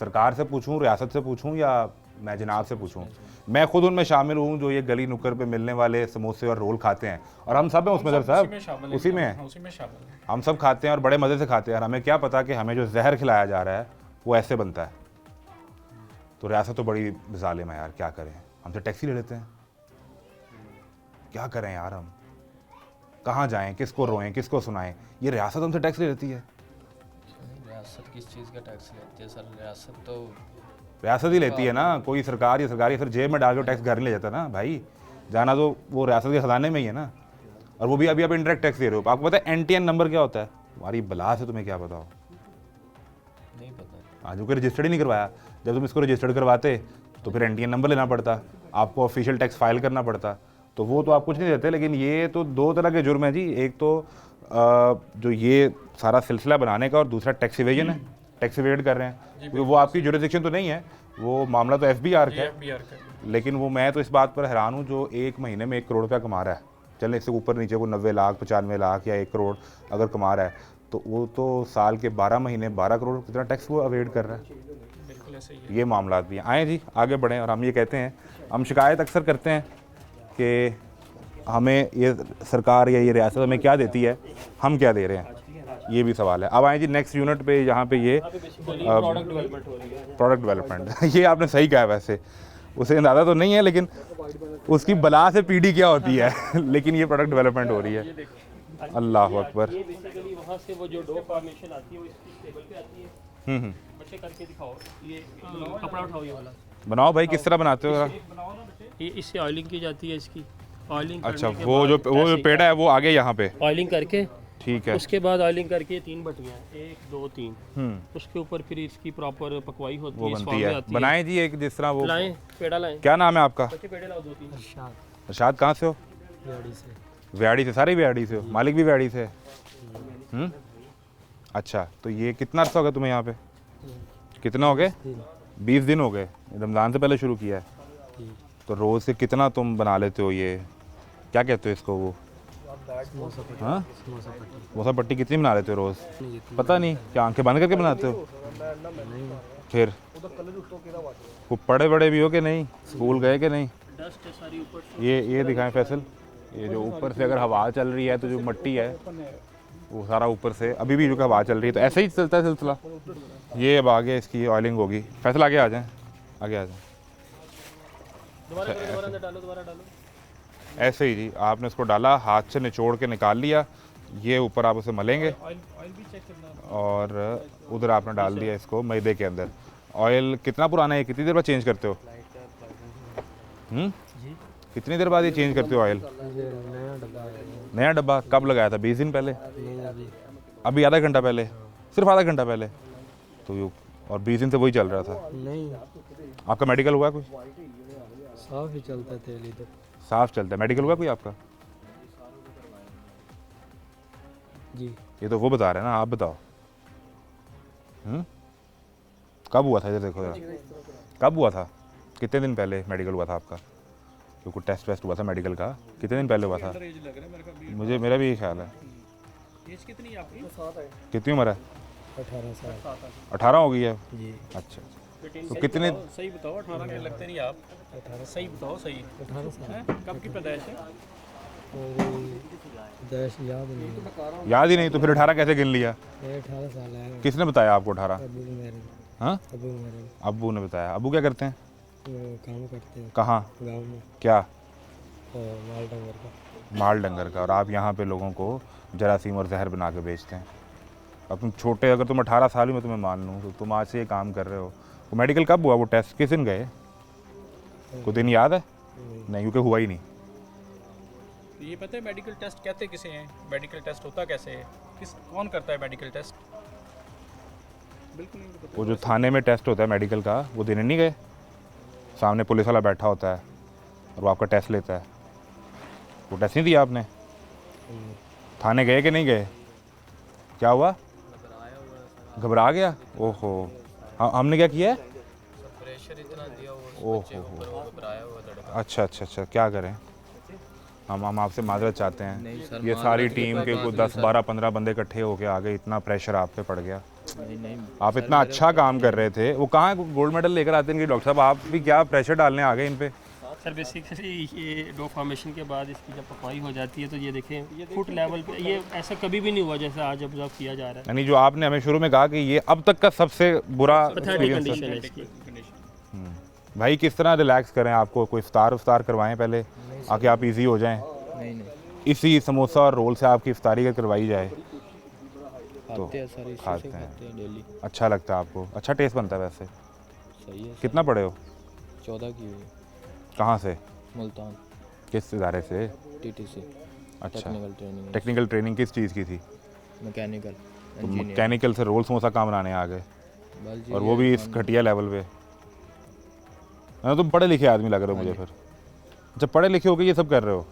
सरकार से पूछूं, रियासत से पूछूं, या मैं जनाब से पूछूं? मैं खुद उनमें शामिल हूं जो ये गली नुक्कड़ पे मिलने वाले समोसे और रोल खाते हैं, और हम सब हैं उसमें। सर साहब उसी में हैं, हम सब खाते हैं और बड़े मज़े से खाते हैं। और हमें क्या पता कि हमें जो जहर खिलाया जा रहा है वो ऐसे बनता है। तो रियासत तो बड़ी जालिम है यार, क्या करें? हमसे टैक्सी ले लेते हैं, क्या करें यार? हम कहाँ जाएं, किसको रोएं, किसको सुनाएं? ये रियासत हमसे टैक्स ले लेती है। रियासत किस चीज़ का टैक्स लेती है सर? रियासत तो रियासत ही लेती है ना। कोई सरकार या सरकारी फिर जेब में डाल के टैक्स घर नहीं ले जाता ना भाई। जाना तो वो रियासत के खजाने में ही है ना। और वो भी अभी आप इंडायरेक्ट टैक्स दे रहे हो। आपको पता है एनटीएन नंबर क्या होता है? हमारी बला से तुम्हें क्या बताओ? नहीं पता। आज को रजिस्टर्ड ही नहीं करवाया। जब तुम इसको रजिस्टर्ड करवाते तो फिर एनटीएन नंबर लेना पड़ता, आपको ऑफिशियल टैक्स फाइल करना पड़ता। तो वो तो आप कुछ नहीं देते। लेकिन ये तो 2 तरह के जुर्म है जी। एक तो जो ये सारा सिलसिला बनाने का, और दूसरा टैक्स इवेजन है। टैक्स इवेड कर रहे हैं, क्योंकि वो आपकी जुरिडिक्शन तो नहीं है, वो मामला तो एफबीआर का है। लेकिन वो मैं तो इस बात पर हैरान हूँ जो 1 महीने में 1 करोड़ रुपया कमा रहा है। चले इससे ऊपर नीचे को 90 लाख, 95 लाख या 1 करोड़ अगर कमा रहा है, तो वो तो साल के 12 महीने 12 करोड़ कितना टैक्स वो अवेड कर रहा है। ये मामला भी हैं। आए जी आगे बढ़ें। और हम ये कहते हैं, हम शिकायत अक्सर करते हैं कि हमें ये सरकार या ये रियासत हमें क्या देती है, हम क्या दे रहे हैं, ये भी सवाल है। अब आए जी नेक्स्ट यूनिट पे, जहाँ पे ये प्रोडक्ट डेवलपमेंट ये आपने सही कहा है। वैसे उसे अंदाज़ा तो नहीं है, लेकिन उसकी बला से पीढ़ी क्या होती है लेकिन ये प्रोडक्ट डेवलपमेंट हो रही है। अल्लाह अकबर। ये बेसिकली वहाँ से वो जो डो फॉर्मेशन आती है वो इस टेबल पे आती है। बच्चे करके दिखाओ। ये कपड़ा उठाओ, ये वाला बनाओ भाई, किस तरह बनाते हो जरा? ये इससे ऑयलिंग की जाती है। इसकी ऑयलिंग अच्छा, वो जो पेड़ा है वो आगे यहाँ पे, ऑयलिंग करके, ठीक है। उसके बाद ऑयलिंग करके 3 भट्टियाँ, 1 2 3, उसके ऊपर फिर इसकी प्रॉपर पकवाई होती वो है। बनती है। बनाएं जी एक, जिस तरह वो। लाएं, पेड़ा लाएं। क्या नाम है आपका? बच्चे पेड़े लाओ 2 3। अर्शाद, कहाँ से हो? व्याड़ी से। सारे व्याड़ी से हो? मालिक भी व्याड़ी से है? अच्छा, तो ये कितना अर्सा हो गया तुम्हें यहाँ पे? कितना हो गए? 20 दिन हो गए। रमज़ान से पहले शुरू किया है। तो रोज़ से कितना तुम बना लेते हो? ये क्या कहते हो इसको? वो हाँ, समोसा पट्टी कितनी बना लेते हो रोज़? पता नहीं, क्या आंखें बंद करके बनाते हो? फिर वो पढ़े बड़े भी हो कि नहीं? स्कूल गए कि नहीं? ये दिखाएं फैसल। ये जो ऊपर से अगर हवा चल रही है तो जो मिट्टी है वो सारा ऊपर से, अभी भी जो हवा चल रही है तो ऐसे ही चलता है सिलसिला। ये अब आगे इसकी ऑयलिंग होगी। फैसल आगे आ जाएं, आगे आ जाएं। दोबारा डालो। ऐसे ही जी, आपने इसको डाला, हाथ से निचोड़ के निकाल लिया। ये ऊपर आप उसे मलेंगे, और उधर आपने डाल दिया इसको मैदे के अंदर। ऑयल कितना पुराना है? कितनी देर बाद चेंज करते हो? कितनी देर बाद ये चेंज करते हो ऑयल? नया डब्बा कब लगाया था? 20 दिन पहले? अभी आधा घंटा पहले? सिर्फ आधा घंटा पहले? तो और 20 दिन से वही चल रहा था? नहीं, आपका मेडिकल हुआ कोई? साफ ही चलता है तेल इधर। साफ चलता है। मेडिकल हुआ कोई आपका? जी, ये तो वो बता रहे हैं ना, आप बताओ। कब हुआ था? इधर देखो जरा, कब हुआ था? कितने दिन पहले मेडिकल हुआ था आपका? क्योंकि टेस्ट वेस्ट हुआ था मेडिकल का, कितने दिन पहले हुआ था? मेरा भी यही ख्याल है। कितनी उम्र है? 18 साल। 18 हो गई है? जी, अच्छा, तो कितने? सही बताओ, 18 के लगते नहीं आप। 18 सही बताओ, सही 18 साल। कब की पैदाइश है? और देश याद नहीं। याद ही नहीं तो फिर 18 कैसे गिन लिया? ये 18 साल है। किसने बताया आपको 18? अबू मेरे। हाँ, अबू मेरे अब्बू ने बताया। अब्बू क्या करते हैं? वो काम करते हैं कहाँ? गांव में, क्या? माल डंगर का। माल डंगर का। और आप यहाँ पे लोगों को जरासीम और जहर बना के बेचते हैं। अब तुम छोटे, अगर तुम 18 साल ही मैं तुम्हें मान लूँ तो तुम आज से ये काम कर रहे हो। वो मेडिकल कब हुआ, वो टेस्ट किस दिन गए, कोई दिन याद है? नहीं, क्योंकि हुआ ही नहीं। ये पता है मेडिकल टेस्ट कहते किसे हैं, मेडिकल टेस्ट होता कैसे है, कौन करता है मेडिकल टेस्ट? बिल्कुल नहीं पता। वो जो थाने में टेस्ट होता है मेडिकल का, वो देने नहीं गए? सामने पुलिस वाला बैठा होता है और वो आपका टेस्ट लेता है, वो टेस्ट नहीं दिया आपने? थाने गए कि नहीं गए? क्या हुआ? घबरा गया? ओहो, हमने क्या किया है? प्रेशर इतना दिया ओहो, अच्छा अच्छा अच्छा, क्या करें हम आपसे माजरत चाहते हैं। ये सारी टीम के कोई 10 12 15 बंदे इकट्ठे होके आ गए, इतना प्रेशर आप पे पड़ गया। नहीं आप इतना अच्छा काम कर रहे थे, वो कहाँ है गोल्ड मेडल लेकर आते हैं कि डॉक्टर साहब आप भी क्या प्रेशर डालने आ गए इन पे? सर बेसिकली ये डो फॉर्मेशन के बाद इसकी जब पकवाई हो जाती है तो ये देखें फुट लेवल पे, ये ऐसा कभी भी नहीं हुआ जैसे आज ऑब्जर्व किया जा रहा है। यानी जो आपने हमें शुरू में कहा कि ये अब तक का सबसे बुरा पैथेटिक एक्सपीरियंस कंडीशन है इसकी। भाई किस तरह रिलैक्स करें आपको? कोई इफ्तार करवाएं पहले, आके आप इजी हो जाएं? नहीं इसी समोसा और रोल से आपकी इफ्तारी करवाई जाए खाते हैं सर, इसी खाते से हैं। खाते हैं डेली। अच्छा लगता है आपको? अच्छा टेस्ट बनता है वैसे? सही है। कितना पढ़े हो? 14 की हुई, कहाँ से, मुल्तान किस इदारे से? TTC अच्छा, टेक्निकल ट्रेनिंग, टेक्निकल ट्रेनिंग किस चीज़ की थी? मैकेनिकल तो इंजीनियर। मैकेनिकल से रोल समोसा काम बनाने आ गए, बस जी और वो भी इस घटिया लेवल पे। तुम पढ़े लिखे आदमी लग रहे हो मुझे फिर। अच्छा, पढ़े लिखे होकर ये सब कर रहे हो?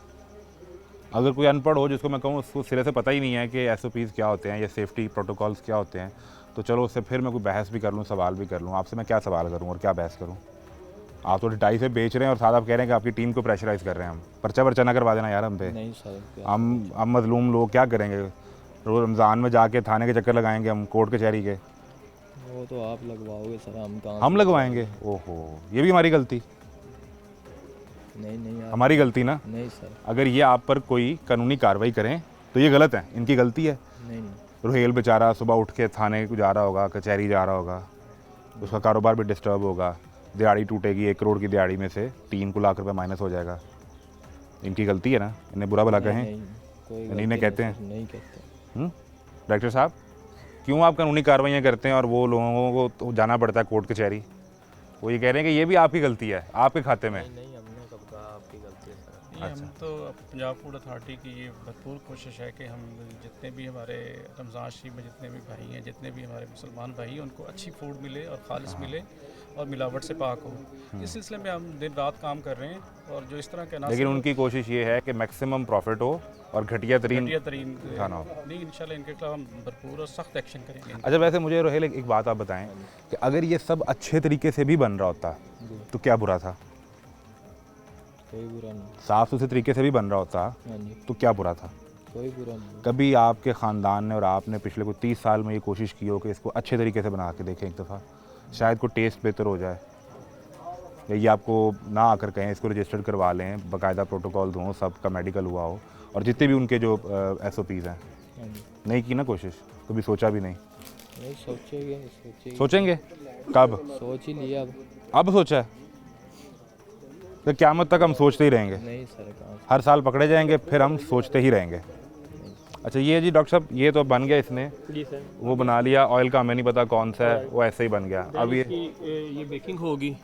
अगर कोई अनपढ़ हो जिसको मैं कहूँ उसको सिरे से पता ही नहीं है कि SOPs क्या होते हैं या सेफ्टी प्रोटोकॉल्स क्या होते हैं, तो चलो उससे फिर मैं कोई बहस भी कर लूँ, सवाल भी कर लूँ। आपसे मैं क्या सवाल करूँ और क्या बहस करूँ? आप तो 2.5 से बेच रहे हैं और साथ आप कह रहे हैं कि आपकी टीम को प्रेशराइज कर रहे हैं हम। पर्चा ना करवा देना यार हम पे। नहीं सर, क्या हम मजलूम लोग क्या करेंगे? रोज़ रमज़ान में जाके थाने के चक्कर लगाएंगे हम, कोर्ट कचहरी के? वो तो आप लगवाओगे सर, हम कहाँ हम से लगवाएंगे? ओहो, ये भी हमारी गलती? नहीं यार, हमारी गलती ना? नहीं सर, अगर ये आप पर कोई कानूनी कार्रवाई करें तो ये गलत है, इनकी गलती है। नहीं रोहेल बेचारा सुबह उठ के थाने को जा रहा होगा, कचहरी जा रहा होगा, उसका कारोबार भी डिस्टर्ब होगा, दिहाड़ी टूटेगी, 1 करोड़ की दिहाड़ी में से 3 लाख रुपए माइनस हो जाएगा। इनकी गलती है ना? इन्हें बुरा भला कहें? नहीं, कोई नहीं, गलती नहीं कहते हैं? सर, नहीं कहते। डायरेक्टर साहब, क्यों आप कानूनी कार्रवाइयाँ करते हैं और वो लोगों को तो जाना पड़ता है कोर्ट कचहरी? वो ये कह रहे हैं कि ये भी आपकी गलती है, आपके खाते में। नहीं, हमने कब कहा आपकी गलती है सर? ये हम तो पंजाब फूड अथॉरिटी की ये भरपूर कोशिश है कि हम जितने भी हमारे रमज़ान शरीफ में जितने भी भाई हैं, जितने भी हमारे मुसलमान भाई हैं, उनको अच्छी फूड मिले और खालिस मिले और मिलावट से पाक हो। इस सिलसिले में हम दिन रात काम कर रहे हैं, और जो इस तरह के लेकिन उनकी कोशिश ये है कि मैक्सिमम प्रॉफिट हो और घटिया तरीन खाना हो। नहीं, इंशाल्लाह इनके खिलाफ हम भरपूर और सख्त एक्शन करेंगे। अच्छा, वैसे मुझे रोहेल एक बात आप बताएं कि अगर ये सब अच्छे तरीके से भी बन रहा होता तो क्या बुरा था? कोई बुरा नहीं। साफ़ सुथरे तरीके से भी बन रहा होता हाँ जी, तो क्या बुरा था? कोई बुरा नहीं। कभी आपके ख़ानदान ने और आपने पिछले कोई 30 साल में ये कोशिश की हो कि इसको अच्छे तरीके से बना के देखें एक दफ़ा, शायद कोई टेस्ट बेहतर हो जाए, या ये आपको ना आकर कहें इसको रजिस्टर्ड करवा लें, बाकायदा प्रोटोकॉल हों, सबका मेडिकल हुआ हो, और जितने भी उनके जो SOPs हैं? हाँ जी, नहीं की ना कोशिश? कभी सोचा भी नहीं? नहीं सोचेंगे। सोचेंगे कब? सोच ही लिया अब सोचा है तो क़यामत तक हम सोचते ही रहेंगे? नहीं सर, कहाँ हर साल पकड़े जाएंगे, फिर हम सोचते ही रहेंगे। अच्छा, ये जी डॉक्टर साहब, ये तो बन गया, इसने जी सर, वो बना लिया, ऑयल का हमें नहीं पता कौन सा है, वो ऐसे ही बन गया। अब ये बेकिंग होगी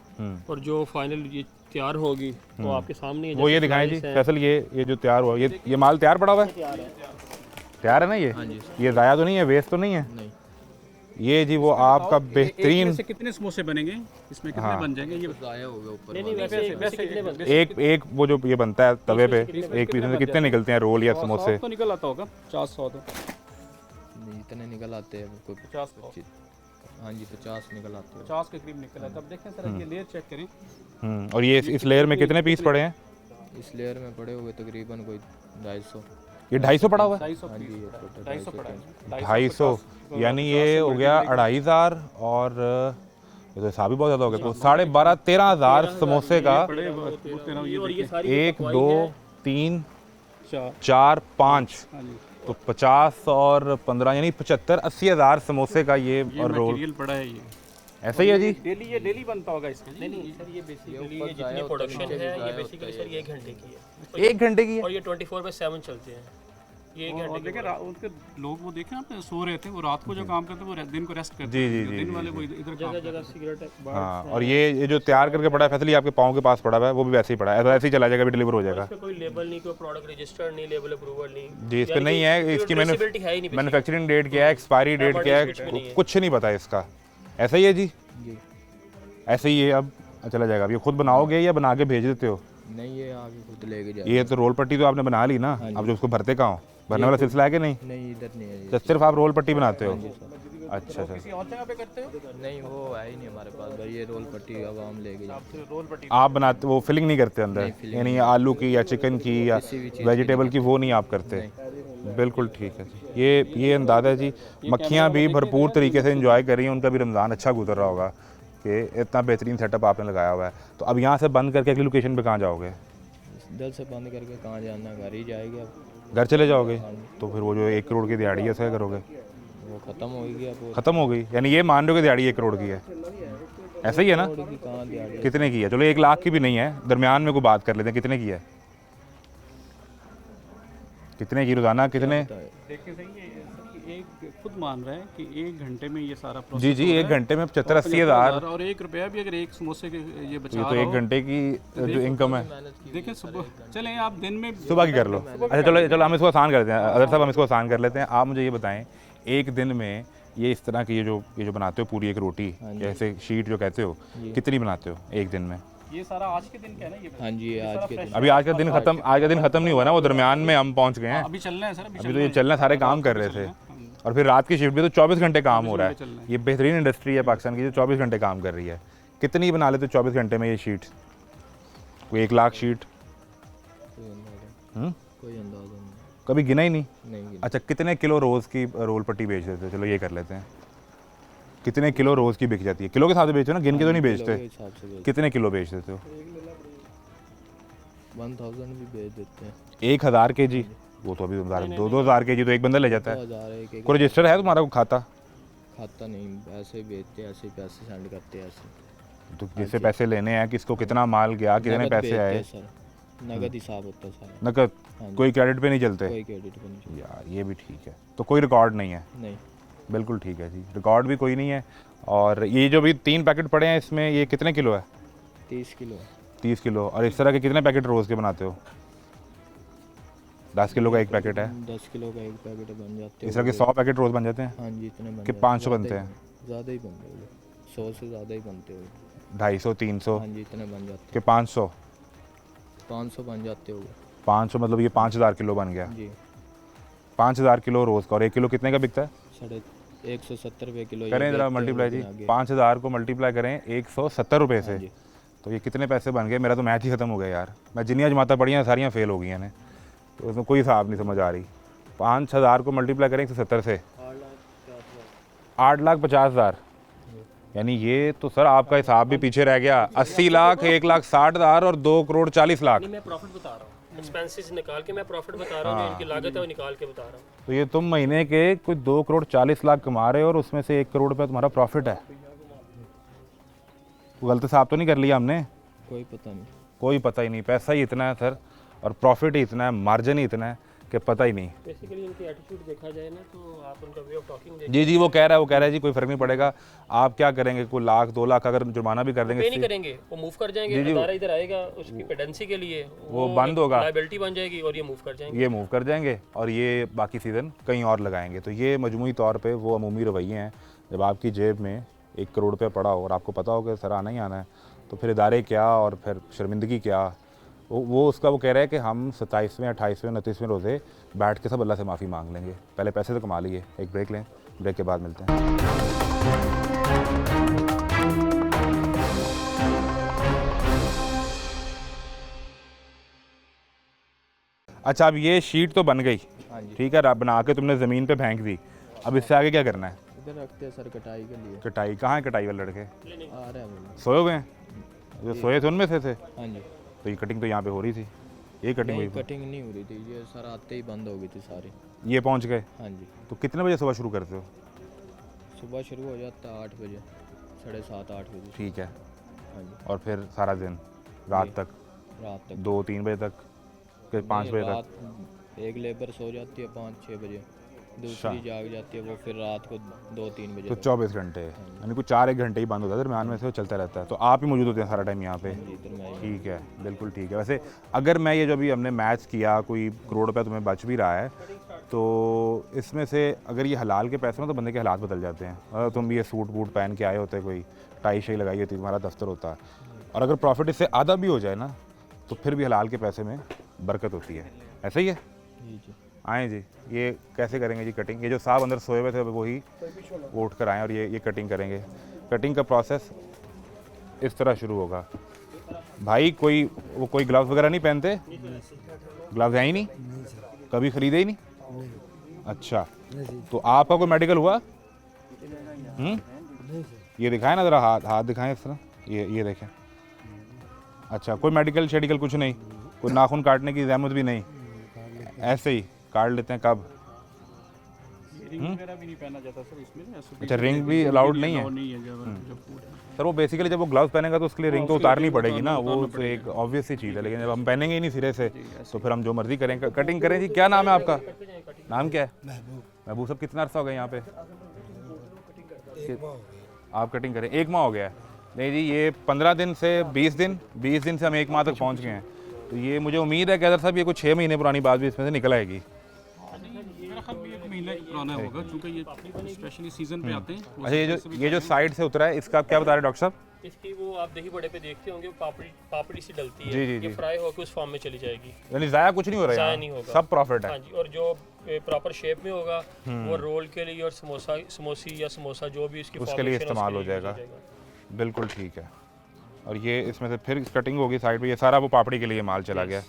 और जो फाइनल ये तैयार होगी वो आपके सामने है। वो ये दिखाएं जी फैसल, ये जो तैयार हुआ, ये माल तैयार पड़ा हुआ है? तैयार है ना ये? हाँ जी सर। ये ज़ाया तो नहीं है, वेस्ट तो नहीं है? नहीं, ये जी वो आपका बेहतरीन, से कितने समोसे बनेंगे इसमें, कितने बन जाएंगे ये? ज़ाया हो गया ऊपर। नहीं वैसे कितने बनते एक वो जो ये बनता है तवे पे, एक पीस में से कितने निकलते हैं रोल या समोसे? तो निकल आता होगा 50-100 तो। नहीं, इतने निकल आते हैं कोई 50 तो। 25। हाँ जी, 50 निकल आते हैं। 50 के करीब निकल आता है। अब देखें सर, ये लेयर चेक करें। और ये इस लेयर में कितने पीस पड़े हैं? इस लेयर में पड़े हुए तकरीबन कोई 250। ये 250 पड़ा हुआ है? 250 हाँ जी, पीस, ये छोटे 250 पड़ा है। 250, यानी ये हो गया 2500, और ये तो हिसाब ही बहुत ज़्यादा हो गया, तो 12,500-13,000 समोसे का। और ये सारी 1 2 3 चार। 4 5, हाँ जी, तो 50 और 15 यानी 75-80 हज़ार समोसे का ये ये और रोल मटेरियल पड़ा है ये। ऐसा ही है जी? ये डेली बनता होगा इसका? नहीं सर, ये बेसिकली ये ऊपर जितनी ज़ाया प्रोडक्शन होता है, है ये ज़ाया बेसिकली होता है। सर 1 घंटे की है 1 घंटे की है? और ये 24/7 चलते हैं। ये और घंटे देखें उनके लोग वो देखें आपने सो रहे थे, वो रात को जो काम करते हैं वो दिन को रेस्ट करते जी, हैं, जी, जो जी, दिन जी, वाले जी। वो इधर जगह काम जगह सिगरेट हाँ, और ये जो तैयार करके पड़ा है फैसली आपके पाँव के पास पड़ा हुआ है, वो भी वैसे ही पड़ा है, ऐसे ही चला जाएगा, भी डिलीवर हो जाएगा। इस पे कोई लेबल नहीं, कोई प्रोडक्ट रजिस्टर्ड नहीं, लेबल अप्रूवल नहीं जी, इस पे यानी नहीं कि है, कोई इसकी traceability है ही नहीं मैन्युफैक्चरिंग डेट क्या है, एक्सपायरी डेट क्या है, Advertisement में नहीं है। कुछ नहीं पता इसका। ऐसा ही है जी, जी ऐसे ही है। अब चला जाएगा। अब ये खुद बनाओगे या बना के भेज देते हो? नहीं, ये आगे खुद लेके जाए। ये तो रोल पट्टी तो आपने बना ली ना, अब जो उसको भरते कहाँ हो? भरने वाला सिलसिला है कि नहीं? नहीं, इधर नहीं है तो ये। सिर्फ आप रोल पट्टी बनाते हो? सर। अच्छा अच्छा। किसी और जगह पे करते हो? नहीं, वो है ही नहीं हमारे पास भाई, ये रोल पट्टी अब हम लेके जाते हैं। रोल पट्टी आप बनाते, वो फिलिंग नहीं करते अंदर, यानी आलू की या चिकन की या वेजिटेबल की, वो नहीं आप करते? बिल्कुल ठीक है जी। ये अंदाज़ा है जी। मक्खियाँ भी भरपूर तरीके से एंजॉय कर रही हैं, उनका भी रमज़ान अच्छा गुजर रहा होगा कि इतना बेहतरीन सेटअप आपने लगाया हुआ है। तो अब यहाँ से बंद करके अगली लोकेशन पे कहाँ जाओगे? दिल से बंद करके कहाँ जाना, घर ही जाएंगे अब। घर चले जाओगे? तो फिर वो जो 1 करोड़ की दिहाड़ी है, ऐसा करोगे? वो ख़त्म हो गई अब। वो ख़त्म हो गई, यानी ये मान रहे हो कि दिहाड़ी 1 करोड़ की है? ऐसा ही है ना? करोड़ की कहाँ दिहाड़ी? कितने की है? चलो 1 लाख की भी नहीं है, दरमियान में कोई बात कर लेते हैं, कितने की है? कितने की रोज़ाना, कितने? देखिए सही है, एक खुद मान रहा है कि 1 घंटे में ये सारा प्रोसेस जी जी, 1 घंटे में 75-80 हज़ार। और 1 रुपया भी अगर एक समोसे के ये बचा ये तो 1 घंटे की जो इनकम है। देखिए सुबह चलें आप दिन में सुबह की कर लो। अच्छा चलो चलो, हम इसको आसान कर लेते हैं, अदर साहब हम इसको आसान कर लेते हैं। आप मुझे ये बताएं, एक दिन में ये इस तरह की ये जो बनाते हो पूरी एक रोटी, जैसे शीट जो कहते हो, कितनी बनाते हो एक दिन में? ये सारा आज के दिन का है ना ये? हाँ जी, आज के दिन। अभी आज का दिन ख़त्म नहीं हुआ ना, वो दरमियान में हम पहुंच गए हैं। अभी चलना है सर, अभी तो ये चलना, सारे काम कर रहे थे, और फिर रात की शिफ्ट भी तो 24 घंटे काम हो रहा है। ये बेहतरीन इंडस्ट्री है पाकिस्तान की जो 24 घंटे काम कर रही है। कितनी बना लेते हो 24 घंटे में ये शीट? कोई 1 लाख शीट? कोई अंदाजा नहीं। कभी गिना ही नहीं? नहीं, अच्छा, कितने किलो रोज़ की रोल पट्टी बेच देते हो? चलो ये कर लेते हैं, कितने किलो रोज़ की बिक जाती है? किलो के हिसाब से बेचते हो ना, गिन के तो नहीं किलो बेचते? के हिसाब से बेच, कितने किलो बेच देते हो? 1000 भी बेच देते हैं। 1000 kg? वो तो अभी 2,000 kg तो एक बंदा ले जाता है। 2000 एक कोई रजिस्टर है तुम्हारा, कोई खाता? खाता नहीं, ऐसे ही बेचते हैं, ऐसे ही पैसे सेंड करते हैं ऐसे। तो जिससे पैसे लेने हैं, किसको कितना माल गया, कितने नगद पैसे बेचते आए? हैं सर, नगद हिसाब होता है सारा। नकद? हाँ जी। कोई क्रेडिट पे नहीं चलते? कोई क्रेडिट पे नहीं। यार ये भी ठीक है, तो कोई रिकॉर्ड नहीं है? नहीं, बिल्कुल ठीक है जी, रिकॉर्ड भी कोई नहीं है। और ये जो भी 3 पैकेट पड़े हैं, इसमें ये कितने किलो है? 30 किलो। 30 किलो। और इस तरह के कितने पैकेट रोज़ के बनाते हो? 10 किलो का एक पैकेट है, 10 किलो का एक पैकेट बन जाते इस तरह के 100 पैकेट रोज़ बन जाते हैं? हाँ जी, इतने बन कि जाते 500 ज़्यादा बनते ही हैं? ज़्यादा ही बनते होंगे, 100 से ज़्यादा ही बनते होंगे। 250, 300 हाँ जी, इतने बन जाते कि 500? 500 बन जाते होंगे। 500 मतलब ये 5000 किलो बन गया। जी, 5000 किलो रोज़ का, और 1 किलो कितने का बिकता है? 170 रुपये किलो। ये करें ज़रा बेचते हैं मल्टीप्लाई जी, लेकिन आगे। 5000 को मल्टीप्लाई करें 170 रुपये से, हाँ जी। तो ये कितने पैसे बन गए? मेरा तो मैथ ही ख़त्म हो गया यार। मैं जिन्नियाँ जमाता पढ़ी सारियाँ फेल हो गई हैं, तो उसमें कोई हिसाब नहीं समझ आ रही। 5000 को मल्टीप्लाई करें 170 से, 8,50,000। यानी ये तो सर आपका हिसाब भी पीछे रह गया। 80 लाख, 1,60,000 और 2 करोड़ 40 लाख। नहीं, मैं प्रॉफिट बता रहा हूँ, एक्सपेंसेस निकाल के मैं प्रॉफिट बता रहा हूँ, जो इनकी लागत है वो निकाल के बता रहा हूँ। तो ये तुम महीने के कोई 2 करोड़ 40 लाख कमा रहे हो, और उसमें से 1 करोड़ रुपये तुम्हारा प्रॉफिट है। गलत हिसाब तो नहीं कर लिया हमने? कोई पता नहीं। कोई पता ही नहीं, पैसा ही इतना है सर, और प्रॉफिट ही इतना है, मार्जिन ही इतना है कि पता ही नहीं। बेसिकली इनकी एटीट्यूड देखा जाए ना, तो आप उनका वे ऑफ टॉकिंग देखिए। जी जी, वो कह रहा है जी कोई फ़र्क नहीं पड़ेगा। आप क्या करेंगे, कोई 1 लाख 2 लाख अगर जुर्माना भी कर देंगे, पे नहीं करेंगे, वो मूव कर जाएंगे, अदारा इधर आएगा उसकी पेडेंसी के लिए, वो बंद होगा, लायबिलिटी बन जाएगी और ये मूव कर जाएंगे। ये मूव कर जाएंगे, और ये बाकी सीज़न कहीं और लगाएंगे। तो ये मजमूई तौर पे वो अमूमी रवैये हैं। जब आपकी जेब में 1 करोड़ रुपये पड़ा हो और आपको पता हो कि सर आना ही आना है, तो फिर इदारे क्या और फिर शर्मिंदगी क्या। वो उसका वो कह रहा है कि हम 27वें 28वें 29वें रोज़े बैठ के सब अल्लाह से माफ़ी मांग लेंगे। पहले पैसे तो कमा लिए। एक ब्रेक लें, ब्रेक के बाद मिलते हैं। अच्छा, अब ये शीट तो बन गई, हाँ जी, ठीक है, बना के तुमने ज़मीन पे फेंक दी। अब इससे आगे क्या करना है? इधर रखते हैं सर कटाई के लिए। कटाई कहाँ है? कटाई वाले लड़के आ रहे हैं। सोए हुए हैं? जो सोए थे उनमें से थे? हाँ जी। तो ये कटिंग तो यहाँ पे हो रही थी, ये कटिंग नहीं, हुई, कटिंग नहीं हो रही थी, ये सर आते ही बंद हो गई थी सारी। ये पहुँच गए। हाँ जी, तो कितने बजे सुबह शुरू करते हो? सुबह शुरू हो जाता है 8 बजे, 7:30 8 बजे। ठीक है, हाँ जी, और फिर सारा दिन रात तक रात तक 2-3 बजे तक, फिर 5 बजे तक? एक लेबर सो जाती है 5-6 बजे, दूसरी जाग जाती है वो फिर रात को 2-3 बजे तो तक। 24 घंटे यानी कुछ 4-1 घंटे ही बंद होता है, दरमियान में से वो चलता रहता है। तो आप ही मौजूद होते हैं सारा टाइम यहाँ पे? जी, इधर मैं ठीक है, बिल्कुल ठीक है। वैसे अगर मैं ये जो अभी हमने मैच किया, कोई करोड़ रुपया तुम्हें बच भी रहा है, तो इसमें से अगर ये हलाल के पैसे में तो बंदे के हालात बदल जाते हैं। अगर तुम भी ये सूट वूट पहन के आए होते, कोई टाई शाई लगाई होती, तुम्हारा दफ्तर होता, और अगर प्रॉफिट इससे आधा भी हो जाए ना, तो फिर भी हलाल के पैसे में बरकत होती है। ऐसा ही है? जी। आएँ जी, ये कैसे करेंगे जी कटिंग? ये जो साहब अंदर सोए हुए थे वही वो उठ कर आएँ और ये कटिंग करेंगे। कटिंग का प्रोसेस इस तरह शुरू होगा। भाई कोई ग्लव्स वगैरह नहीं पहनते? ग्लव्स हैं ही नहीं? कभी खरीदे ही नहीं? अच्छा, तो आपका कोई मेडिकल हुआ? ये दिखाएं ना ज़रा, हाथ दिखाएं इस तरह, ये देखें। अच्छा, कोई मेडिकल शेडिकल कुछ नहीं? कोई नाखून काटने की ज़हमत भी नहीं? ऐसे ही काट लेते हैं? कब? रिंग वगैरह भी नहीं पहना जाता सर इसमें ना, ऐसे अच्छा, रिंग भी अलाउड नहीं है? नहीं है जब फूड है। सर वो बेसिकली जब वो ग्लव्स पहनेगा तो उसके लिए रिंग तो उतारनी पड़ेगी ना, वो तो एक ऑब्वियस सी चीज़ है। लेकिन जब हम पहनेंगे ही नहीं सिरे से, तो फिर हम जो मर्जी करें। कटिंग करें जी। क्या नाम है आपका? नाम क्या है? महबूब साहब, कितना अर्सा हो गया यहाँ पे? आप कटिंग करें 1 माह हो गया है? नहीं जी, ये 15 दिन से 20 दिन से हम 1 माह तक पहुँच गए हैं। तो ये मुझे उम्मीद है कि अदर साहब ये कुछ 6 महीने पुरानी बात भी इसमें से निकल आएगी। मेरा ख्याल में 1 महीना पुराना होगा, क्योंकि ये स्पेशली सीजन पे आते हैं। अच्छा, ये जो साइड से उतरा है, इसका आप क्या बता रहे हैं डॉक्टर साहब? इसकी वो आप दही बड़े पे देखते होंगे, पापड़ी सी डलती है, जी, जी, ये जी। फ्राई होकर उस फॉर्म में चली जाएगी। यानी ज़ाया कुछ नहीं हो रहा है ज़ाया यहाँ? नहीं होगा। सब प्रॉफिट है। हाँ जी, और जो प्रॉपर शेप में होगा वो रोल के लिए और समोसी या समोसा जो भी इसकी उसके लिए formation है, इस्तेमाल हो उसके लिए जाएगा। यूज़ हो बिल्कुल ठीक है। और ये इसमें से फिर कटिंग होगी साइड पे, ये सारा वो पापड़ी के लिए माल चला गया।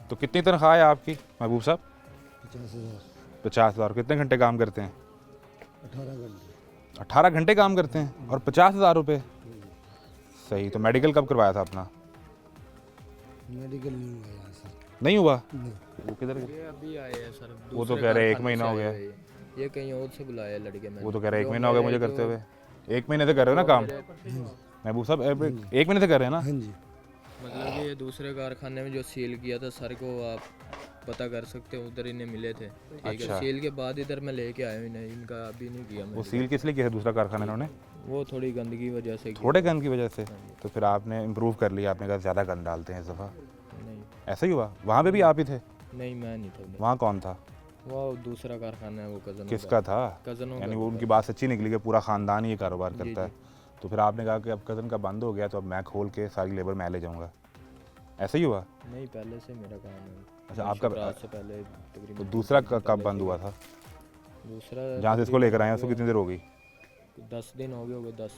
तो कितनी तनख्वाह है आपकी महबूब साहब? 50,000 50,000। कितने घंटे काम करते हैं? 18 घंटे 18 घंटे काम करते हैं और 50,000 रुपये? सही। तो मेडिकल कब करवाया था अपना? मेडिकल नहीं हुआ यहाँ से। नहीं हुआ? नहीं। वो किधर गए? ये अभी आए हैं सर, वो तो दूसरे कह रहे 1 कारखाने महीना से हो आए गया। हुए हैं। ये कहीं और से बुलाया लड़के मैंने। वो तो कह रहे 1 जो महीना हो गया मुझे मेरे करते जो- हुए। 1 महीने से कर रहे हो ना काम महबूब साहब? 1 महीने से कर रहे हैं ना? हाँ जी। मतलब कि ये दूसरे कारखाने में जो सील किया था सर को आप पता कर सकते हो, उधर इन्हें मिले थे। ठीक अच्छा। है, सील के बाद इधर मैं लेके आया हूँ इन्हें, इनका अभी नहीं किया वो मैंने। सील किस लिए किया है दूसरा कारखाना इन्होंने? वो थोड़ी गंदगी वजह से किया। थोड़े गंद की वजह से? तो फिर आपने इम्प्रूव कर लिया, आपने कहा ज़्यादा गंद डालते हैं इस दफ़ा। नहीं ऐसा ही हुआ? वहाँ पे भी आप ही थे? नहीं, मैं नहीं था उधर। वहाँ कौन था? वो दूसरा कारखाना है, वो कज़न किसका था? कज़नों यानी का। वो उनकी बात सच्ची निकली कि पूरा ख़ानदान ही ये कारोबार जी, करता है। तो फिर आपने कहा कि अब कज़न का बंद हो गया तो अब मैं खोल के सारी लेबर मैं ले जाऊँगा। ऐसा ही हुआ? नहीं, पहले से मेरा काम है। अच्छा, आपका रात से पहले तो तकरीबन दूसरा कब बंद हुआ था? दूसरा जहाँ से इसको लेकर आए हैं उसको कितनी देर हो गई? 10 दिन हो गए होंगे। 10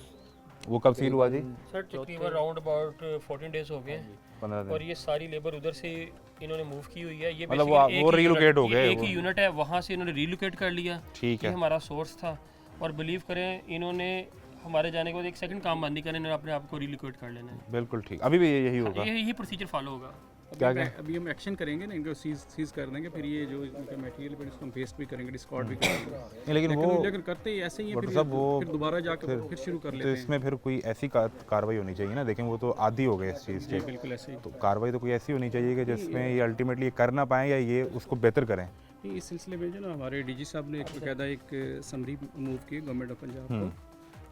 वो कब सील हुआ जी? सर तकरीबन राउंड अबाउट 14 डेज हो गए हैं। 15 और दिन। ये सारी लेबर उधर से इन्होंने मूव की हुई है। ये मतलब basically वो एक ही relocate हो यूनिट- गए, एक वो- ही यूनिट है, वहाँ से इन्होंने रिलोकेट कर लिया। ठीक ये है। हमारा सोर्स था, और बिलीव करें इन्होंने हमारे जाने के बाद 1 सेकंड काम बंद नहीं करना, इन्होंने अपने आप को रिलोकेट कर लेना है। बिल्कुल ठीक। अभी भी यही होगा? यही प्रोसीजर फॉलो होगा। क्या अभी हम एक्शन करेंगे ना, इनको सीज कर देंगे, फिर ये जो इनका मटेरियल पर इसको हम पेस्ट भी करेंगे, डिस्कार्ड भी करेंगे। नहीं, लेकिन वो लेकिन करते ही ऐसे ही है, डॉक्टर फिर साहब वो फिर दोबारा जाकर फिर शुरू कर तो लेते हैं। इसमें फिर कोई ऐसी कार्रवाई होनी चाहिए ना। देखें वो तो आदी हो गए इस चीज़ जी के। बिल्कुल ऐसे ही। तो कार्रवाई तो कोई ऐसी होनी चाहिए कि जिसमें ये अल्टीमेटली ये कर ना पाएँ या ये उसको बेहतर करें। नहीं, इस सिलसिले में जो ना हमारे डीजी साहब ने एक बाकायदा एक समरी मूव की गवर्नमेंट ऑफ पंजाब को,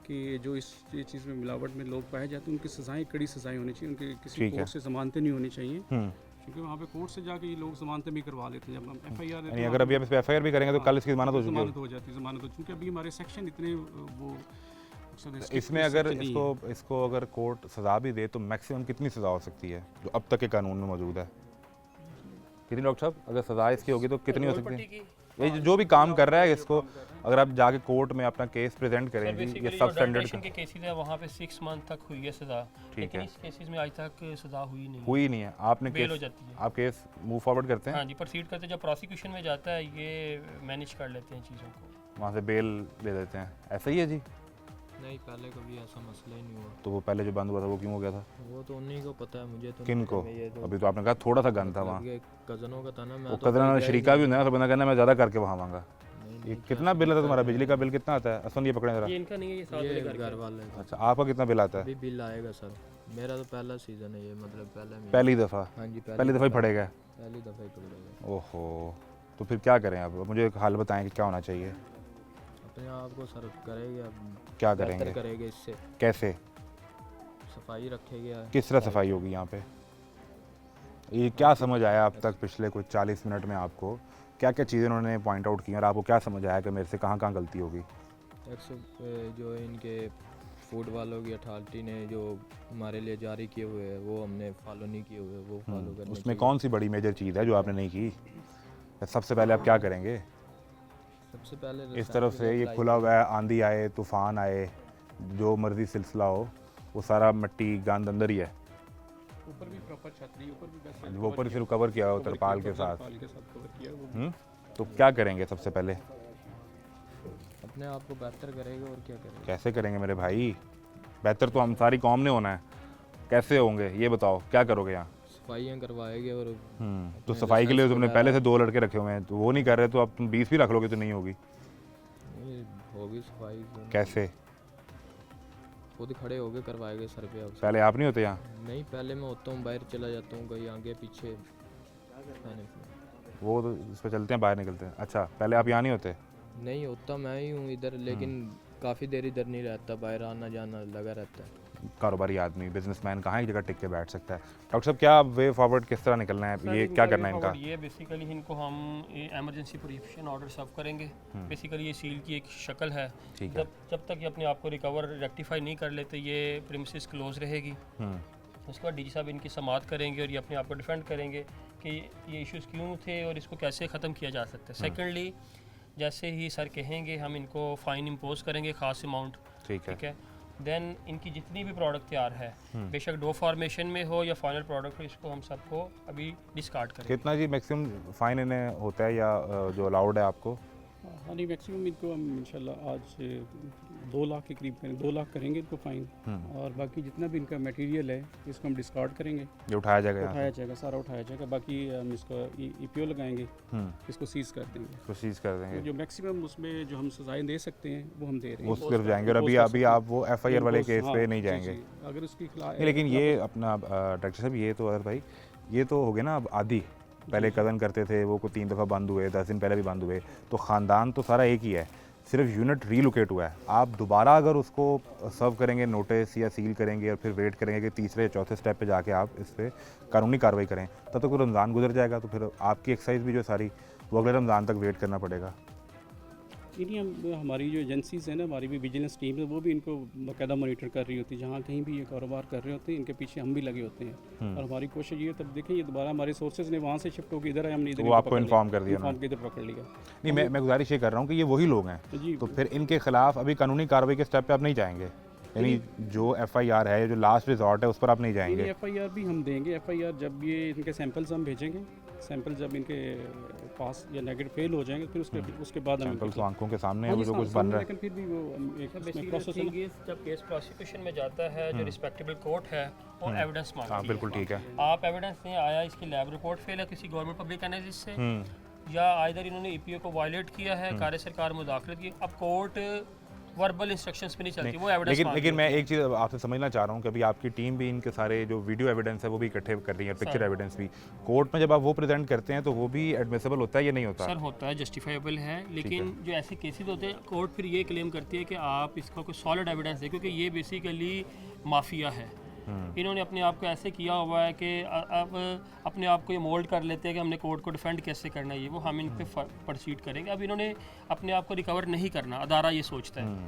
कि जो इस ये चीज़ में मिलावट में लोग पाए जाते हैं उनकी सज़ाएं, कड़ी सज़ाएं होनी चाहिए, उनकी किसी ठीक है। कोर्ट से ज़मानतें नहीं होनी चाहिए, हम्म। क्योंकि वहाँ पे कोर्ट से जाके ये लोग ज़मानतें भी करवा लेते हैं। जब हम FIR यानी अगर अभी हम इस पर FIR भी करेंगे तो कल इसकी जमानत हो चुकी ज़मानत है। हो जाती है, ज़मानत हो, चूँकि अभी हमारे सेक्शन इतने वो मकसद है, इसमें इसके अगर section नहीं है। इसको अगर कोर्ट सज़ा भी दे तो मैक्सिमम कितनी सज़ा हो सकती है जो अब तक के कानून में मौजूद है? कितनी डॉक्टर साहब अगर सज़ा इसकी होगी तो कितनी हो सकती पट्टी है? की ये जो भी काम कर रहा है इसको अगर आप जाके कोर्ट में अपना केस प्रेजेंट करें जी, ये बेसिकली सब जो स्टैंडर्ड adulteration के केसेस हैं वहाँ पे 6 मंथ तक हुई है सज़ा, लेकिन है। इस केसेस में आज तक सज़ा हुई नहीं। हुई नहीं है। आपने बेल हो केस जाती है। आप केस मूव फॉरवर्ड करते हैं? हाँ जी, प्रोसीड करते, जब प्रोसिक्यूशन में जाता है ये मैनेज कर लेते हैं चीज़ों को। वहाँ से बेल दे देते हैं। ऐसा ही है जी? नहीं, पहले कभी ऐसा मसला ही नहीं हुआ। तो वो पहले जो बंद हुआ था वो क्यों हो गया था? वो तो उन्हीं को पता है, मुझे तो किन नहीं को? पता, मैं ये तो अभी तो आपने कहा थोड़ा सा गंद था वहाँ। कज़नों का था ना, मैं वो तो कदर गया शरीका ही भी होता है ना, तो बंदा कहना मैं ज़्यादा करके वहाँ मांगा। नहीं, ये कितना बिल आता है तुम्हारा? बिजली का बिल कितना आता है? असलन ये पकड़े जरा। ये इनका नहीं है, ये साथ ये वाले घर घर का। वाले का। अच्छा, आपका कितना बिल आता है? अभी बिल आएगा सर। मेरा तो पहला सीज़न है ये, मतलब पहला महीना। पहली दफ़ा? हाँ जी, पहली दफ़ा ही फड़े गए? पहली दफ़ा ही पड़ गया। ओहो, तो फिर क्या करें अब? मुझे एक हाल बताएं कि क्या होना चाहिए? अपने आप को सर करेंगे अब, क्या बेहतर करेंगे? करेंगे इससे, कैसे? सफाई रखेंगे। किस तरह सफाई होगी यहाँ पे? ये क्या समझ आया अब तक पिछले कुछ 40 मिनट में आपको? क्या क्या चीज़ें उन्होंने पॉइंट आउट की और आपको क्या समझ आया कि मेरे से कहाँ कहाँ गलती होगी? जो इनके फूड वालों की अथॉरिटी ने जो हमारे लिए जारी किए हुए हैं वो हमने फॉलो नहीं किए हुए, वो फॉलो करने उसमें चाहिए। कौन सी बड़ी मेजर चीज़ है जो आपने नहीं की? सबसे पहले आप क्या करेंगे? सबसे पहले इस तरफ से ये खुला हुआ है, आंधी आए, तूफ़ान आए, जो मर्ज़ी सिलसिला हो, वो सारा मिट्टी गंद अंदर ही है। ऊपर भी प्रॉपर छतरी, ऊपर भी वैसे वो ऊपर सिर्फ कवर किया हो तरपाल के साथ। तरपाल के साथ कवर किया वो। तो क्या करेंगे सबसे पहले? अपने आप को बेहतर करेंगे और क्या करेंगे। कैसे करेंगे मेरे भाई? बेहतर तो हम सारी कौम ने होना है, कैसे होंगे ये बताओ? क्या करोगे यहाँ? सफाइयाँ करवाएंगे और तो सफाई के लिए तुमने पहले से 2 लड़के रखे हुए हैं, तो वो नहीं कर रहे, तो अब तुम 20 भी रख लोगे तो नहीं होगी। ये होगी सफाई, कैसे? खुद खड़े होके करवाएंगे सर पे। अब पहले आप नहीं होते यहाँ? नहीं, पहले मैं होता हूँ, बाहर चला जाता हूँ कहीं आगे पीछे। वो तो इस पर चलते हैं, बाहर निकलते हैं। अच्छा, पहले आप यहाँ नहीं होते? नहीं होता, मैं ही हूँ इधर, लेकिन काफ़ी देर इधर नहीं रहता, बाहर आना जाना लगा रहता है। कारोबारी आदमी, बिजनेसमैन कहाँ एक जगह टिक के बैठ सकता है? डॉक्टर साहब, क्या वे फॉरवर्ड किस तरह निकलना है? ये क्या करना है इनका? ये बेसिकली इनको हम एमरजेंसी प्रोहिबिशन ऑर्डर सर्व करेंगे। बेसिकली ये सील की एक शक्ल है। ठीक है। जब तक ये अपने आप को रिकवर रेक्टिफाई नहीं कर लेते ये प्रीमिसेस क्लोज रहेगी। उसके बाद डीजी साहब इनकी समाअत करेंगे और ये अपने आप को डिफेंड करेंगे कि ये इश्यूज क्यों थे और इसको कैसे ख़त्म किया जा सकता है। सेकेंडली, जैसे ही सर कहेंगे हम इनको फ़ाइन इम्पोज करेंगे ख़ास अमाउंट। ठीक है। देन इनकी जितनी भी प्रोडक्ट तैयार है, बेशक डो फॉर्मेशन में हो या फाइनल प्रोडक्ट हो, इसको हम सबको अभी डिस्कार्ड करेंगे। कितना जी मैक्सिमम फाइन इन्हें होता है या जो अलाउड है आपको? हाँ नहीं, मैक्सिमम इनको हम इंशाल्लाह आज 2 लाख के करीब करेंगे, 2 लाख करेंगे इनको फ़ाइन। और बाकी जितना भी इनका मटेरियल है इसको हम डिस्कार्ड करेंगे। ये उठाया जाएगा यहाँ उठाया जाएगा, सारा उठाया जाएगा। बाकी हम इसको ईपीओ लगाएंगे, इसको सीज कर देंगे। से? सीज कर देंगे। तो जो मैक्सिमम उसमें जो हम सजाएं दे सकते हैं वो हम दे रहे हैं। वो सिर्फ जाएंगे और अभी आप वो एफआईआर वाले केस पे नहीं जाएंगे? अगर उसके खिलाफ नहीं, लेकिन ये अपना डॉक्टर साहब, ये तो अगर भाई ये तो हो गया ना अब आदि। पहले कज़न करते थे, वो को 3 दफ़ा बंद हुए, 10 दिन पहले भी बंद हुए, तो ख़ानदान तो सारा एक ही है, सिर्फ यूनिट रीलोकेट हुआ है। आप दोबारा अगर उसको सर्व करेंगे नोटिस या सील करेंगे और फिर वेट करेंगे कि तीसरे या चौथे स्टेप पे जाके आप इस पर कानूनी कार्रवाई करें, तब तक रमज़ान गुजर जाएगा। तो फिर आपकी एक्सरसाइज भी जो सारी वो अगले रमज़ान तक वेट करना पड़ेगा। इन्हीं हमारी जो एजेंसीज़ हैं ना, हमारी भी विजिलेंस टीम है, वो भी इनको बाकायदा मॉनिटर कर रही होती है। जहाँ कहीं भी ये कारोबार कर रहे होते हैं इनके पीछे हम भी लगे होते हैं। और हमारी कोशिश ये, तब देखें ये दोबारा हमारे सोर्सेज ने वहाँ से शिफ्ट होकर इधर आए, हमने इधर वो आपको इन्फॉर्म कर दिया? इन्फॉर्म के इधर पकड़ लिया। नहीं, मैं गुजारिश ये कर रहा हूँ कि ये वही लोग हैं, जी। तो फिर इनके खिलाफ अभी कानूनी कार्रवाई के स्टेप पे आप नहीं जाएंगे? यानी जो एफआईआर है, जो लास्ट रिजॉर्ट है, उस पर आप नहीं जाएंगे? एफआईआर भी हम देंगे। एफआईआर जब ये इनके सैंपल्स हम भेजेंगे, सैंपल जब इनके पास या नेगेटिव फेल हो जाएंगे फिर उसके बाद हम सैंपल तो आंखों के सामने है, हाँ वो जी, जो कुछ सामने, बन रहा है। लेकिन फिर भी वो एक उसमें प्रोसेस है ना। जब केस प्रोसिक्यूशन में जाता है, जो रिस्पेक्टेबल कोर्ट है वो एविडेंस मांगती हाँ है। बिल्कुल ठीक है। आप एविडेंस नहीं आया, इसकी लैब रिपोर्ट फेल है किसी गवर्नमेंट पब्लिक एनालिसिस से, या आइदर इन्होंने ईपीओ को वायलेट किया है, कार्य सरकार मुदाखलत की, अब कोर्ट वर्बल इंस्ट्रक्शंस पे नहीं चलती, वो एविडेंस लेकिन मैं एक चीज़ आपसे समझना चाह रहा हूँ कि अभी आपकी टीम भी इनके सारे जो वीडियो एविडेंस है वो भी इकट्ठे कर रही है, पिक्चर एविडेंस भी। कोर्ट में जब आप वो प्रेजेंट करते हैं तो वो भी एडमिसिबल होता है या नहीं होता? सर होता है, जस्टिफाइबल है, लेकिन जो ऐसे केसेस होते हैं कोर्ट फिर ये क्लेम करती है कि आप इसका कोई सॉलिड एविडेंस दें, क्योंकि ये बेसिकली माफिया है। इन्होंने अपने आप को ऐसे किया हुआ है कि अब अपने आप को ये मोल्ड कर लेते हैं कि हमने कोर्ट को डिफेंड कैसे करना है, ये वो हम इन पे परसीड करेंगे। अब इन्होंने अपने आप को रिकवर नहीं करना, अदारा ये सोचता है।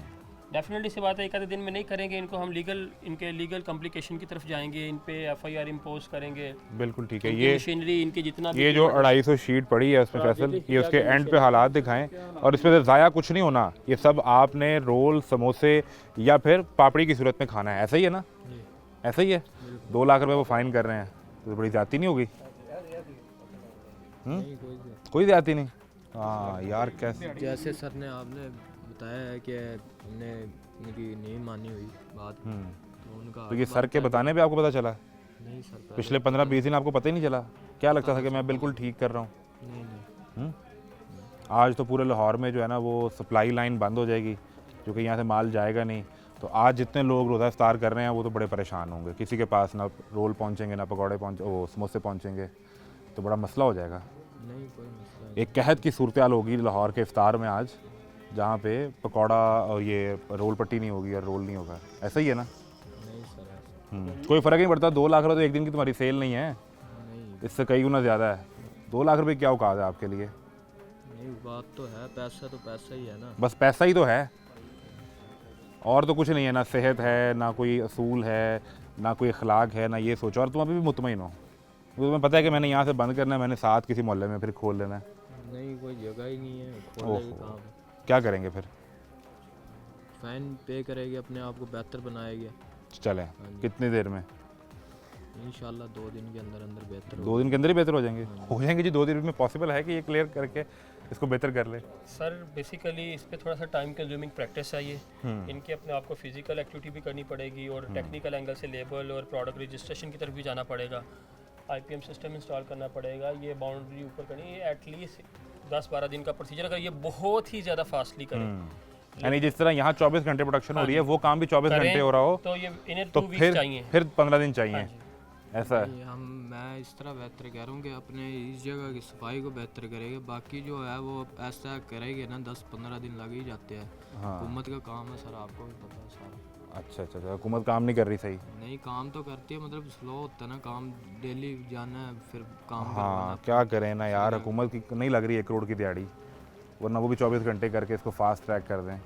डेफिनेटली सी बात है, एक आधे दिन में नहीं करेंगे इनको, हम इनके लीगल कॉम्प्लिकेशन की तरफ जाएंगे, इन पे एफआईआर इम्पोज करेंगे। बिल्कुल ठीक है। ये मशीनरी इनकी जितना ये जो 250 शीट पड़ी है उसमें फैसल, ये उसके एंड पे हालात दिखाएं और इसमें से ज़ाया कुछ नहीं होना। ये सब आपने रोल, समोसे या फिर पापड़ी की सूरत में खाना है, ऐसा ही है ना? ऐसा ही है। 2 लाख रुपए वो फाइन कर रहे हैं, तो बड़ी ज़्यादती नहीं होगी? कोई ज़्यादती नहीं। हाँ यार, कैसे? जैसे सर ने आपने बताया है कि हमने उनकी नहीं मानी हुई बात, तो उनका तो ये सर के बताने पे आपको पता चला? नहीं सर, पिछले 15-20 दिन आपको पता ही नहीं चला? क्या लगता था कि मैं बिल्कुल ठीक कर रहा हूँ? नहीं। आज तो पूरे लाहौर में जो है ना वो सप्लाई लाइन बंद हो जाएगी, क्योंकि यहाँ से माल जाएगा नहीं। तो आज जितने लोग रोज़ा इफ्तार कर रहे हैं वो तो बड़े परेशान होंगे, किसी के पास ना रोल पहुंचेंगे ना पकौड़े वो समोसे पहुंचेंगे, तो बड़ा मसला हो जाएगा। नहीं कोई मसला नहीं। एक कहत की सूरत हाल होगी लाहौर के इफ्तार में आज, जहाँ पे पकौड़ा और ये रोल पट्टी नहीं होगी और रोल नहीं होगा, ऐसा ही है ना? नहीं सर ऐसा कोई फ़र्क नहीं पड़ता, 2 लाख रुपये तो एक दिन की तुम्हारी सेल नहीं है, नहीं। इससे कई गुना ज़्यादा है। 2 लाख रुपये क्या औकात है आपके लिए? नहीं बात तो है, पैसा तो पैसा ही है ना। बस पैसा ही तो है, और तो कुछ नहीं है, ना सेहत है, ना कोई असूल है, ना कोई अखलाक है, ना ये सोचो। और तुम अभी भी मुतमईन हो, तुम्हें पता है कि मैंने यहाँ से बंद करना है, मैंने साथ किसी मोहल्ले में फिर खोल लेना है। नहीं कोई जगह ही नहीं है, खोलने ओहो। की काम है। क्या करेंगे फिर? फ़ाइन पे करेगी, अपने आप को बेहतर बनाएगी। चलें, कितनी देर में? इंशाल्लाह 2 दिन के अंदर अंदर बेहतर 2 दिन के अंदर ही बेहतर हो जाएंगे? हो जाएंगे जी, 2 दिन में पॉसिबल है कि ये क्लियर करके इसको बेहतर कर ले? सर बेसिकली इस पे थोड़ा सा टाइम कंज्यूमिंग प्रैक्टिस है ये। इनके अपने आप को फिजिकल एक्टिविटी भी करनी पड़ेगी और टेक्निकल एंगल से लेबल और प्रोडक्ट रजिस्ट्रेशन की तरफ भी जाना पड़ेगा। आईपीएम सिस्टम इंस्टॉल करना पड़ेगा, ये बाउंड्री ऊपर करनी है, एटलीस्ट 10-12 दिन का प्रोसीजर। अगर ये बहुत ही ज़्यादा फास्टली करें यानी जिस तरह यहाँ 24 घंटे प्रोडक्शन हो रही है, वो काम भी 24 करें, घंटे हो रहा हो, तो ये इन्हें तो 2 वीक्स चाहिए। फिर 15 दिन चाहिए, हाँ जी। ऐसा है? नहीं, मैं इस तरह बेहतर कह रहा हूँ कि अपने इस जगह की सफाई को बेहतर करेंगे, बाकी जो है वो ऐसा करेंगे ना 10-15 दिन लग ही जाते हैं। हाँ। हुकूमत का काम है सर, आपको भी पता है सारा। अच्छा अच्छा अच्छा, हुकूमत काम नहीं कर रही सही? नहीं काम तो करती है, मतलब स्लो होता है ना काम, डेली जाना है फिर काम हाँ, करवाना। क्या करें ना यार, हुकूमत की नहीं लग रही 1 करोड़ की दिहाड़ी, वरना वो भी 24 घंटे करके इसको फास्ट ट्रैक कर दें।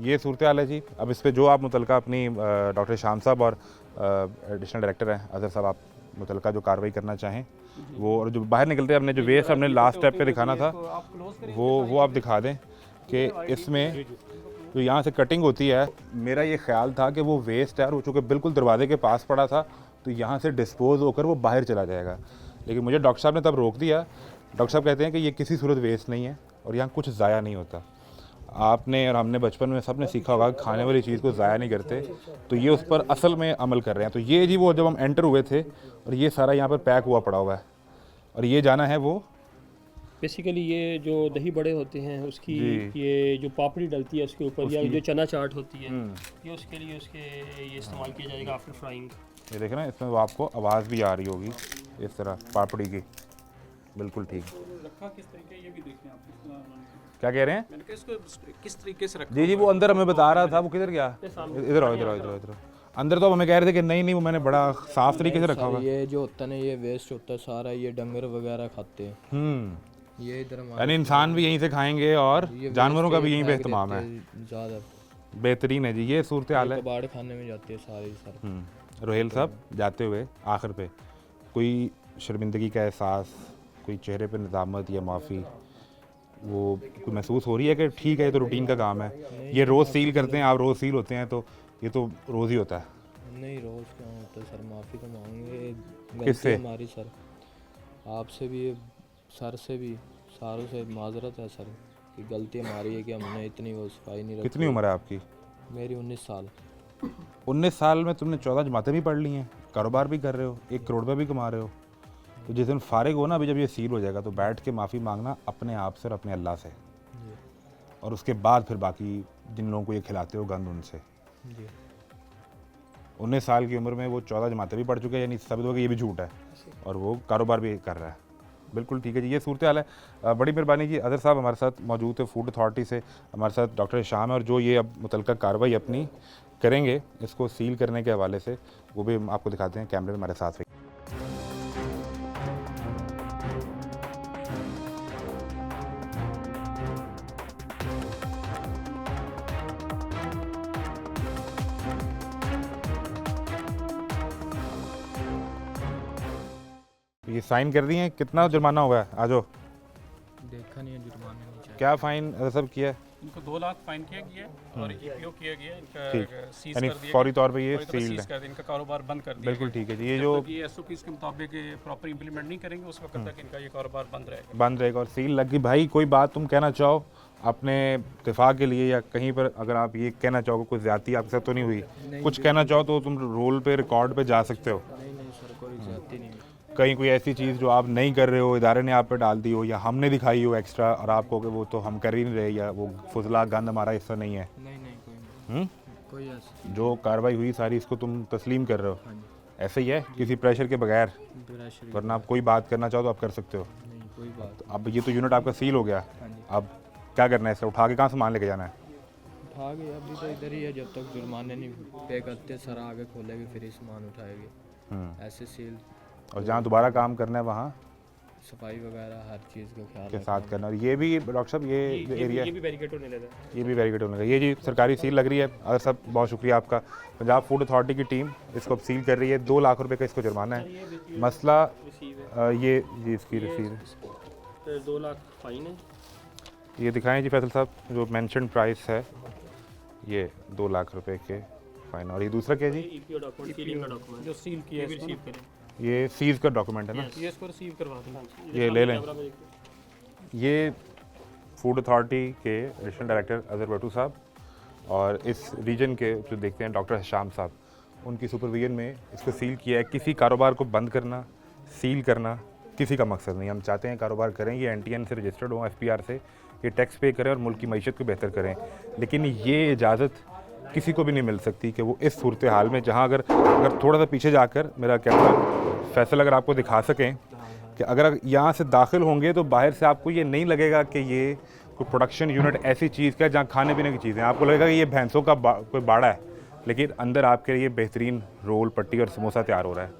ये सूरत हाल है जी। अब इस पे जो आप मुतलका अपनी डॉक्टर शाम साहब और एडिशनल डायरेक्टर हैं अजहर साहब, आप मुतलका जो कार्रवाई करना चाहें वो, और जो बाहर निकलते हैं, हमने जो वेस्ट हमने लास्ट स्टेप पे दिखाना था वो आप दिखा दें कि इसमें जो यहाँ से कटिंग होती है, मेरा ये ख्याल था कि वो वेस्ट है और वो चूँकि बिल्कुल दरवाजे के पास पड़ा था तो यहाँ से डिस्पोज होकर वो बाहर चला जाएगा, लेकिन मुझे डॉक्टर साहब ने तब रोक दिया। डॉक्टर साहब कहते हैं कि ये किसी सूरत वेस्ट नहीं है और यहाँ कुछ ज़ाया नहीं होता। आपने और हमने बचपन में सब ने सीखा होगा कि खाने वाली चीज़ को ज़ाया नहीं करते, तो ये उस पर असल में अमल कर रहे हैं। तो ये जी वो जब हम एंटर हुए थे और ये सारा यहाँ पर पैक हुआ पड़ा हुआ है, और ये जाना है वो बेसिकली ये जो दही बड़े होते हैं उसकी ये जो पापड़ी डलती है उसके ऊपर, या जो चना चाट होती है, ये उसके लिए ये इस्तेमाल किया जाएगा आफ्टर फ्राइंग। ये देखें ना, इसमें वो आपको आवाज़ भी आ रही होगी इस तरह पापड़ी की, बिल्कुल ठीक। रखा किस तरीके, ये भी देखें आप क्या कह रहे हैं? मैंने कहा इसको किस तरीके से रखा। जी जी, वो अंदर हमें बता रहा था, वो किधर गया? इधर आओ इधर आओ इधर आओ इधर आओ। अंदर तो हमें कह रहे थे कि नहीं नहीं, वो मैंने बड़ा साफ तरीके से रखा हुआ। ये जो होता है ना, ये वेस्ट होता है सारा, ये डंगर वगैरह खाते हैं। ये इधर यानी इंसान भी यहीं से खाएंगे और जानवरों का भी यहीं पे इस्तेमाल है। ज़्यादा बेहतरीन है जी, ये सूरत हाल है। कबाड़ खाने में जाते हैं सारे सर। रोहेल साहब, जाते हुए आखिर पे कोई शर्मिंदगी का एहसास, कोई चेहरे पे निज़ामत या माफ़ी वो कोई महसूस हो रही है कि ठीक है ये तो रूटीन का काम है, ये रोज़ सील करते हैं, आप रोज़ सील होते हैं, तो ये तो रोज़ ही होता है? नहीं रोज़ क्या होता है सर, माफ़ी तो मांगेंगे, गलती किससे? हमारी सर, आपसे भी, सर से भी, सारों से माजरत है सर कि गलती हमारी है कि हमने इतनी वो सफाई नहीं रखी। कितनी उम्र है आपकी? मेरी 19 साल। 19 साल में तुमने 14 जमातें भी पढ़ ली हैं, कारोबार भी कर रहे हो, 1 करोड़ रुपये भी कमा रहे हो, तो जिस दिन फारिग हो ना, अभी जब ये सील हो जाएगा तो बैठ के माफ़ी मांगना अपने आप से और अपने अल्लाह से, और उसके बाद फिर बाकी जिन लोगों को ये खिलाते हो गंद उनसे। 19 साल की उम्र में वो 14 जमातें भी पढ़ चुके हैं, यानी साबित हो गया ये भी झूठ है, और वो कारोबार भी कर रहा है। बिल्कुल ठीक है जी, ये सूरत हाल है। बड़ी मेहरबानी जी। अदर साहब हमारे साथ मौजूद है फूड अथॉरिटी से, हमारे साथ डॉक्टर शाम है, और जो ये अब मुतलका कार्रवाई अपनी करेंगे इसको सील करने के हवाले से, वो भी हम आपको दिखाते हैं कैमरे में हमारे साथ। ये साइन कर दिए हैं, कितना जुर्माना हुआ है? आ जाओ। देखा नहीं है, जुर्माना नहीं चाहिए। क्या फ़ाइन सब किया है? इनको 2 लाख फाइन किया गया और ईपीओ किया गया, ठीक। इनका सीज यानी कर दिया फौरी तौर पे ये फौरी तौर पे सील्ड सीज है। कर दिया, इनका कारोबार बंद कर दिया। बिल्कुल ठीक है जी। ये जो ये एसओपीज के मुताबिक प्रॉपर इंप्लीमेंट नहीं करेंगे उस वक्त तक इनका ये कारोबार बंद रहेगा। बंद रहेगा और सील लग गई। भाई कोई बात तुम कहना चाहो अपने दिफा के लिए, या कहीं पर अगर आप ये कहना चाहो कोई ज़्यादती आपके साथ तो नहीं हुई, कुछ कहना चाहो तो तुम रोल पे रिकॉर्ड पे जा सकते हो। नहीं सर, कोई ज्यादती नहीं। कहीं कोई ऐसी चीज़ जो आप नहीं कर रहे हो, इदारे ने आप पे डाल दी हो या हमने दिखाई हो एक्स्ट्रा, और आपको कि वो तो हम कर ही नहीं रहे, या वो फुजला गंद हमारा हिस्सा नहीं है? नहीं कोई कोई ऐसा जो कार्रवाई हुई सारी इसको तुम तस्लीम कर रहे हो? हाँ जी ऐसे ही है, किसी प्रेशर के बगैर? प्रेशर वरना आप कोई बात करना चाहो तो आप कर सकते हो। नहीं कोई बात अब ये तो यूनिट आपका सील हो गया, हाँ जी अब क्या करना है इससे? उठा के कहाँ सामान लेके जाना है? उठा के अभी तो इधर ही है, जब तक जुर्माने नहीं पे करते सर आगे खोलेगी फिर ही सामान उठाएगी। ऐसे सील और जहाँ दोबारा काम करना है वहाँ सफाई वगैरह हर चीज़ का ख्याल के रखना साथ करना। और ये भी डॉक्टर साहब ये जो एरिया ये भी बैरिकेड होने लगा है। ये भी बैरिकेड होने का, ये जी सरकारी सील लग रही है। अगर सब बहुत शुक्रिया आपका। पंजाब फूड अथॉरिटी की टीम इसको अब सील कर रही है। 2 लाख रुपए का इसको जुर्माना है। मसला रिसीव है ये जी इसकी रसीद, तो 2 लाख फाइन है। ये दिखाएं जी फैसल साहब, जो मेंशन प्राइस है ये 2 लाख रुपए के फाइन। और ये दूसरा क्या है जी? ईपीओ डॉक्यूमेंट, सीलिंग का डॉक्यूमेंट जो सील किया ये भी है इसको रिसीव ना, करें। ये सीज का डॉक्यूमेंट है ना? ये इसको रिसीव करवा दें। ये ले लें। कैमरा में देखिए। ये फूड अथॉरिटी के एडिशनल डायरेक्टर अजहर भट्टू साहब और इस रीजन के जो देखते हैं डॉक्टर शाम साहब, उनकी सुपरविजन में इसको सील किया है। किसी कारोबार को बंद करना, सील करना किसी का मकसद नहीं। हम चाहते हैं कारोबार करें, ये एनटीएन से रजिस्टर्ड हो, एफपीआर से, ये टैक्स पे करें और मुल्क की मईशत को बेहतर करें। लेकिन ये इजाज़त किसी को भी नहीं मिल सकती कि वो इस सूरत हाल में, जहाँ अगर थोड़ा सा पीछे जाकर मेरा कैमरा फैसल अगर आपको दिखा सकें कि अगर यहाँ से दाखिल होंगे तो बाहर से आपको ये नहीं लगेगा कि ये कोई प्रोडक्शन यूनिट ऐसी चीज़ का जहाँ खाने पीने की चीज़ें, आपको लगेगा कि ये भैंसों का कोई बाड़ा है, लेकिन अंदर आपके लिए बेहतरीन रोल, पट्टी और समोसा तैयार हो रहा है।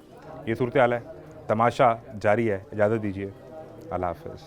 ये सूरत हाल है, तमाशा जारी है। इजाज़त दीजिए, अल्लाह हाफ़िज़।